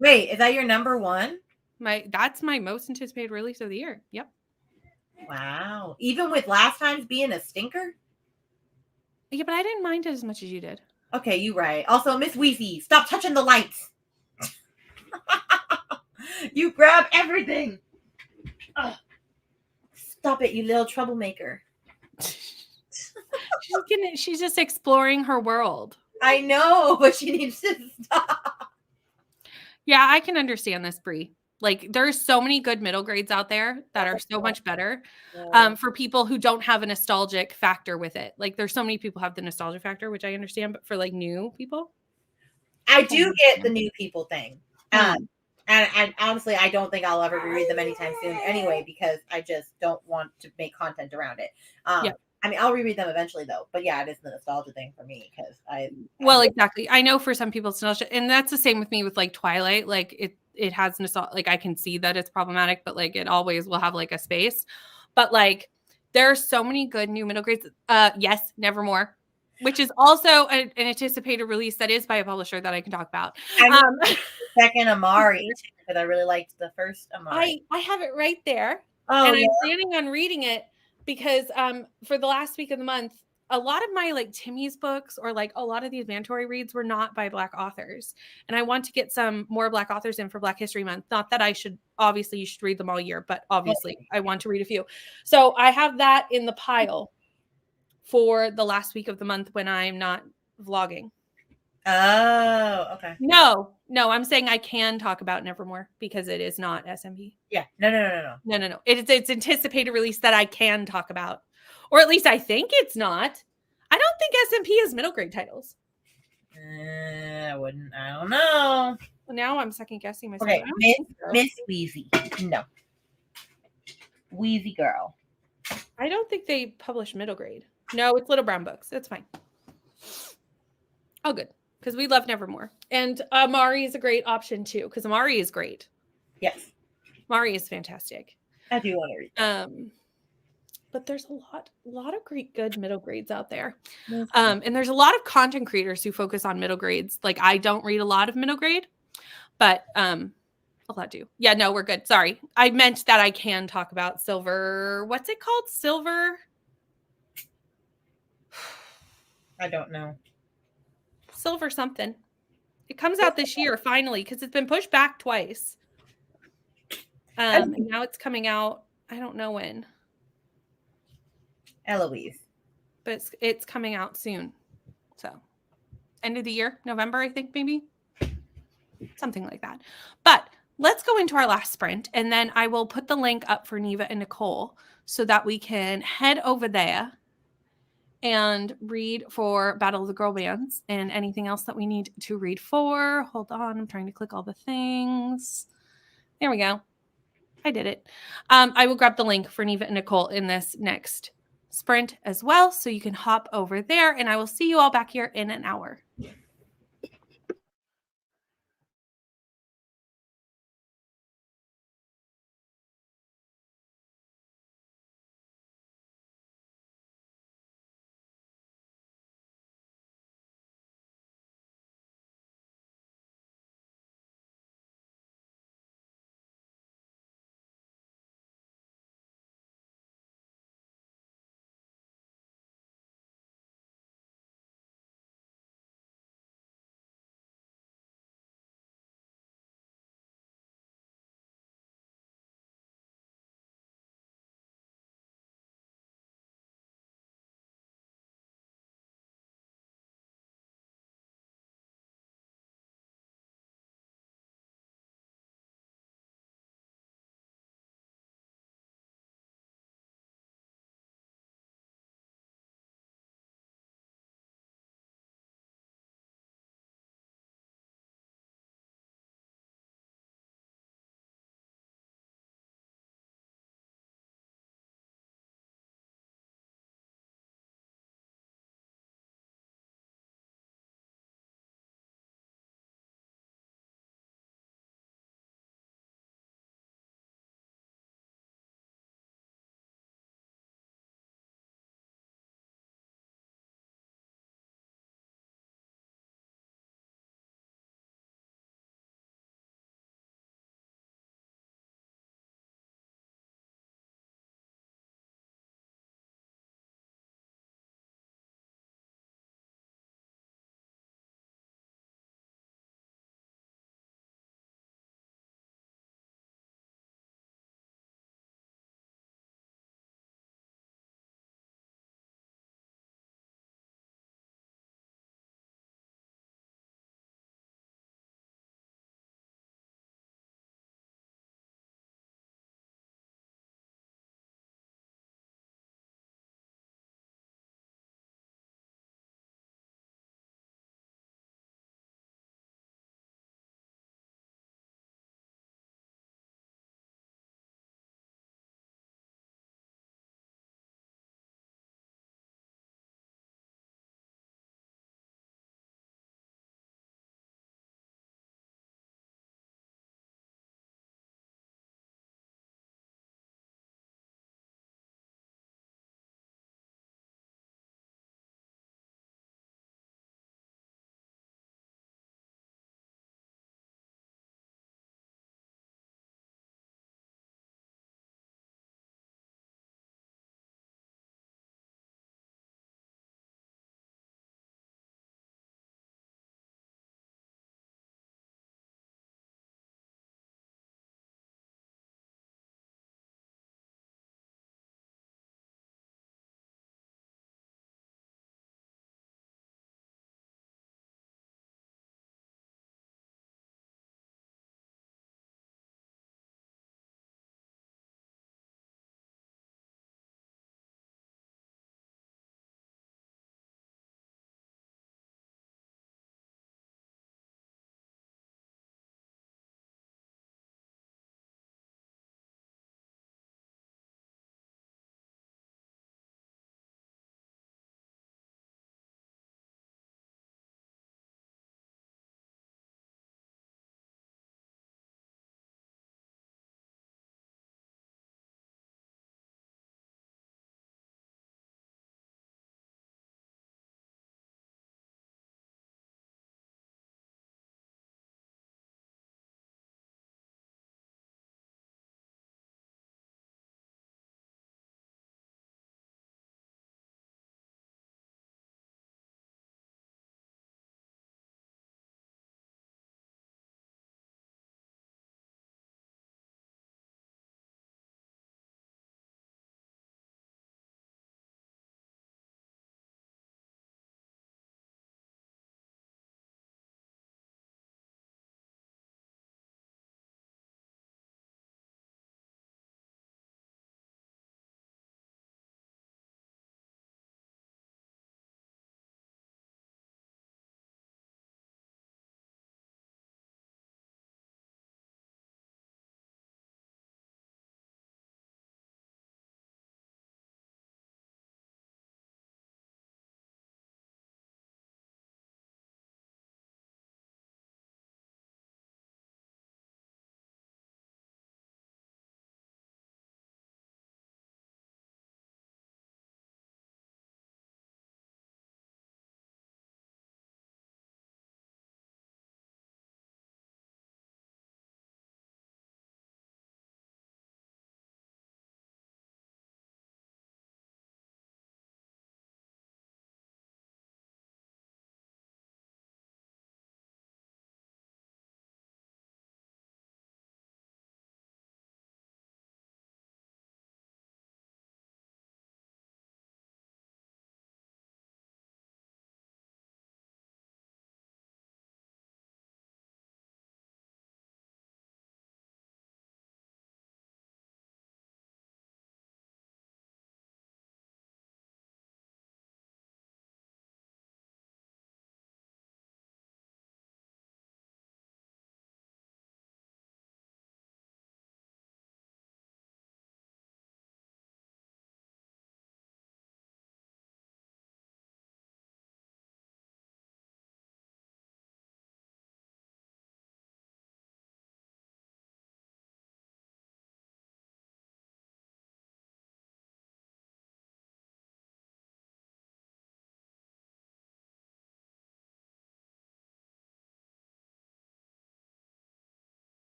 Wait, is that your number one? That's my most anticipated release of the year. Yep. Wow. Even with last time's being a stinker? Yeah, but I didn't mind it as much as you did. Okay, you right. Also, Miss Weezy, stop touching the lights. You grab everything. Ugh. Stop it, you little troublemaker. She's just exploring her world. I know, but she needs to stop. Yeah, I can understand this, Brie. Like, there's so many good middle grades out there that are so much better for people who don't have a nostalgic factor with it. Like, there's so many people have the nostalgia factor, which I understand, but for like new people, I do get the new people thing. Mm. And honestly, I don't think I'll ever reread them anytime soon anyway, because I just don't want to make content around it. Yeah. I mean, I'll reread them eventually, though. But yeah, it is the nostalgia thing for me because well, exactly. I know for some people it's nostalgia, and that's the same with me with like Twilight. Like it has nostalgia. Like I can see that it's problematic, but like it always will have like a space. But like there are so many good new middle grades. Yes, Nevermore, which is also an anticipated release that is by a publisher that I can talk about. Second Amari because I really liked the first Amari. I have it right there, Oh, and yeah. I'm planning on reading it because for the last week of the month, a lot of my like Timmy's books or like a lot of these mandatory reads were not by Black authors, and I want to get some more Black authors in for Black History Month. Not that I should, obviously you should read them all year, but obviously I want to read a few. So I have that in the pile for the last week of the month when I'm not vlogging. Oh, okay. No, I'm saying I can talk about Nevermore because it is not SMP. Yeah. No. It's anticipated release that I can talk about, or at least I think it's not. I don't think SMP has middle grade titles. I wouldn't. I don't know. Well, now I'm second guessing myself. Okay, Miss Wheezy. No. Wheezy girl. I don't think they publish middle grade. No, it's Little Brown Books. That's fine. Oh, good. Because we love Nevermore. And Amari is a great option too, because Amari is great. Yes. Amari is fantastic. I do want to read that. But there's a lot of great good middle grades out there. And there's a lot of content creators who focus on middle grades. Like I don't read a lot of middle grade, but a lot do. Yeah, no, we're good. Sorry. I meant that I can talk about Silver. What's it called? Silver? I don't know. Silver something. It comes out this year finally because it's been pushed back twice. And now it's coming out. I don't know when. Eloise. But it's coming out soon. So end of the year, November, I think maybe. Something like that. But let's go into our last sprint and then I will put the link up for Neva and Nicole so that we can head over there and read for Battle of the Girl Bands and anything else that we need to read for. Hold on, I'm trying to click all the things. There we go. I did it. I will grab the link for Neva and Nicole in this next sprint as well, so you can hop over there, and I will see you all back here in an hour.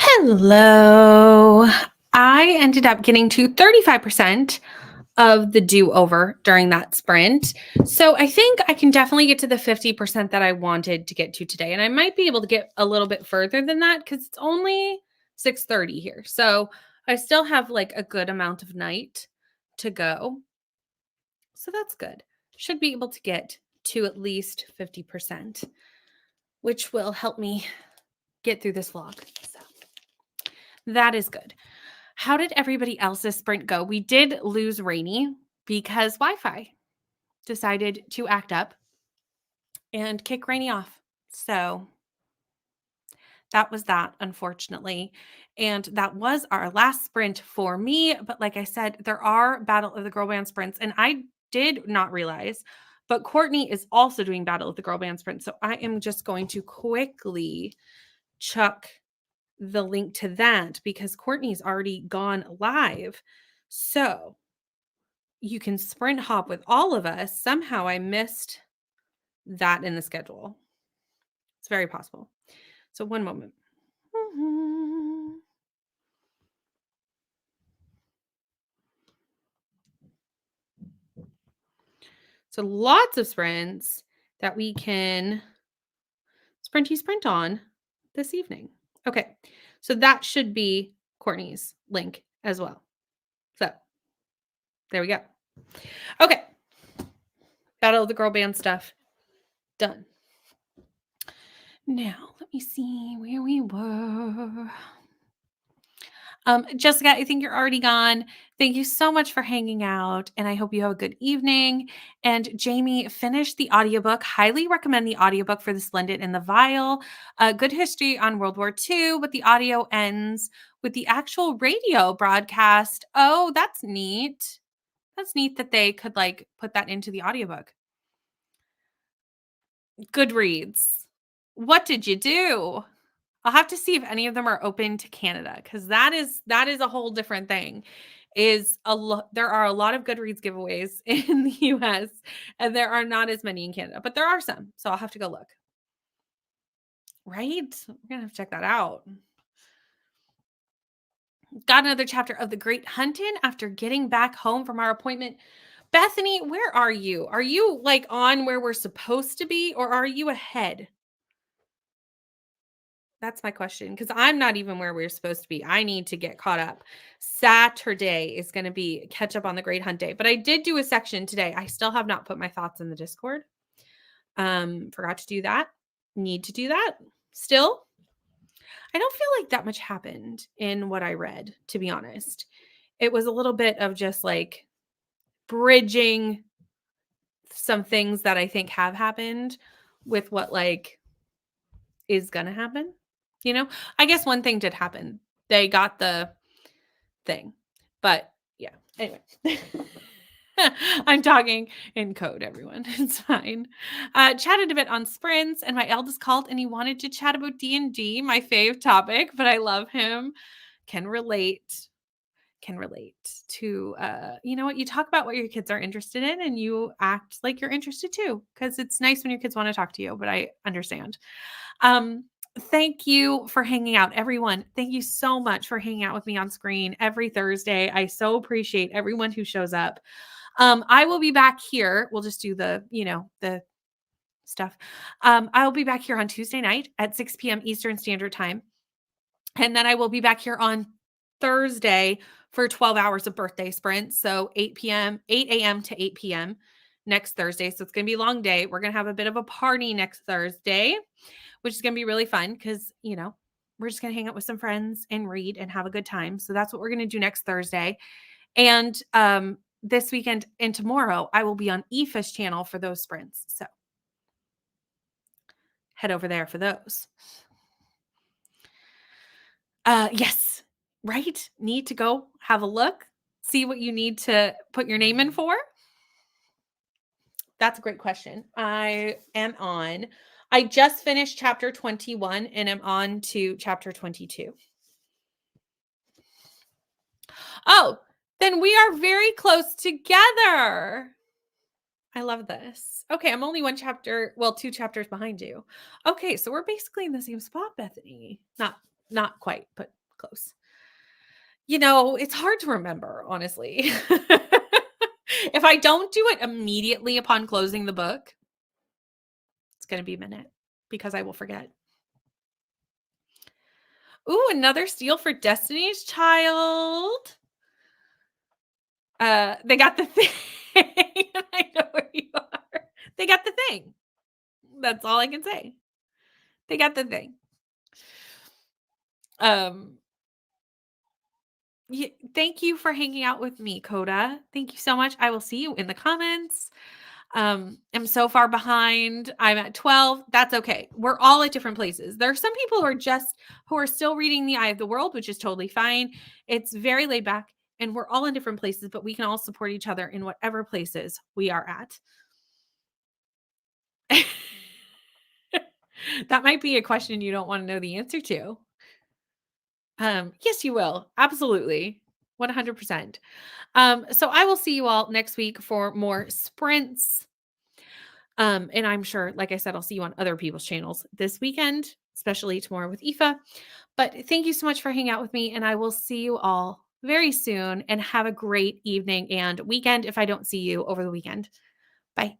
Hello. I ended up getting to 35% of the do-over during that sprint. So I think I can definitely get to the 50% that I wanted to get to today. And I might be able to get a little bit further than that because it's only 6:30 here. So I still have like a good amount of night to go. So that's good. Should be able to get to at least 50%, which will help me get through this vlog. So that is good. How did everybody else's sprint go? We did lose Rainy because Wi-Fi decided to act up and kick Rainy off. So that was that, unfortunately. And that was our last sprint for me. But like I said, there are Battle of the Girl Band sprints. And I did not realize, but Courtney is also doing Battle of the Girl Band sprint. So I am just going to quickly chuck the link to that because Courtney's already gone live. So you can sprint hop with all of us. Somehow I missed that in the schedule. It's very possible. So one moment. So lots of sprints that we can sprint on this evening. Okay, so that should be Courtney's link as well. So there we go. Okay, Battle of the Girl Band stuff done. Now let me see where we were. Jessica, I think you're already gone. Thank you so much for hanging out, and I hope you have a good evening. And Jamie, finish the audiobook. Highly recommend the audiobook for The Splendid and the Vile. Good history on World War II, but the audio ends with the actual radio broadcast. Oh, that's neat. That's neat that they could like put that into the audiobook. Goodreads. What did you do? I'll have to see if any of them are open to Canada because that is a whole different thing. There are a lot of Goodreads giveaways in the US and there are not as many in Canada, but there are some. So I'll have to go look. Right? We're gonna have to check that out. Got another chapter of The Great Hunting after getting back home from our appointment. Bethany, where are you? Are you like on where we're supposed to be or are you ahead? That's my question because I'm not even where we're supposed to be. I need to get caught up. Saturday is going to be catch up on the Great Hunt Day, but I did do a section today. I still have not put my thoughts in the Discord. Forgot to do that. Need to do that still. I don't feel like that much happened in what I read, to be honest. It was a little bit of just like bridging some things that I think have happened with what like is going to happen. You know, I guess one thing did happen. They got the thing, but yeah, anyway, I'm talking in code, everyone. It's fine. Chatted a bit on sprints and my eldest called and he wanted to chat about D&D, my fave topic, but I love him. Can relate to, you know what, you talk about what your kids are interested in and you act like you're interested too, because it's nice when your kids want to talk to you, but I understand. Thank you for hanging out, everyone. Thank you so much for hanging out with me on screen every Thursday. I so appreciate everyone who shows up. I will be back here. We'll just do the, you know, the stuff. I will be back here on Tuesday night at 6 p.m. Eastern Standard Time. And then I will be back here on Thursday for 12 hours of birthday sprints. So 8 a.m. to 8 p.m. next Thursday. So it's going to be a long day. We're going to have a bit of a party next Thursday, which is going to be really fun because, you know, we're just going to hang out with some friends and read and have a good time. So that's what we're going to do next Thursday. And this weekend and tomorrow, I will be on Aoife's channel for those sprints. So head over there for those. Yes, right? Need to go have a look, see what you need to put your name in for. That's a great question. I just finished chapter 21 and I'm on to chapter 22. Oh, then we are very close together. I love this. Okay, I'm only two chapters behind you. Okay, so we're basically in the same spot, Bethany. Not not quite, but close. You know, it's hard to remember, honestly. If I don't do it immediately upon closing the book, it's going to be a minute because I will forget. Ooh, another steal for Destiny's Child. They got the thing. I know where you are. They got the thing. That's all I can say. They got the thing. Thank you for hanging out with me, Coda. Thank you so much. I will see you in the comments. I'm so far behind. I'm at 12. That's okay. We're all at different places. There are some people who are still reading The Eye of the World, which is totally fine. It's very laid back and we're all in different places, but we can all support each other in whatever places we are at. That might be a question you don't want to know the answer to. Yes, you will. Absolutely. 100%. So I will see you all next week for more sprints. And I'm sure, like I said, I'll see you on other people's channels this weekend, especially tomorrow with Aoife. But thank you so much for hanging out with me, and I will see you all very soon, and have a great evening and weekend if I don't see you over the weekend. Bye.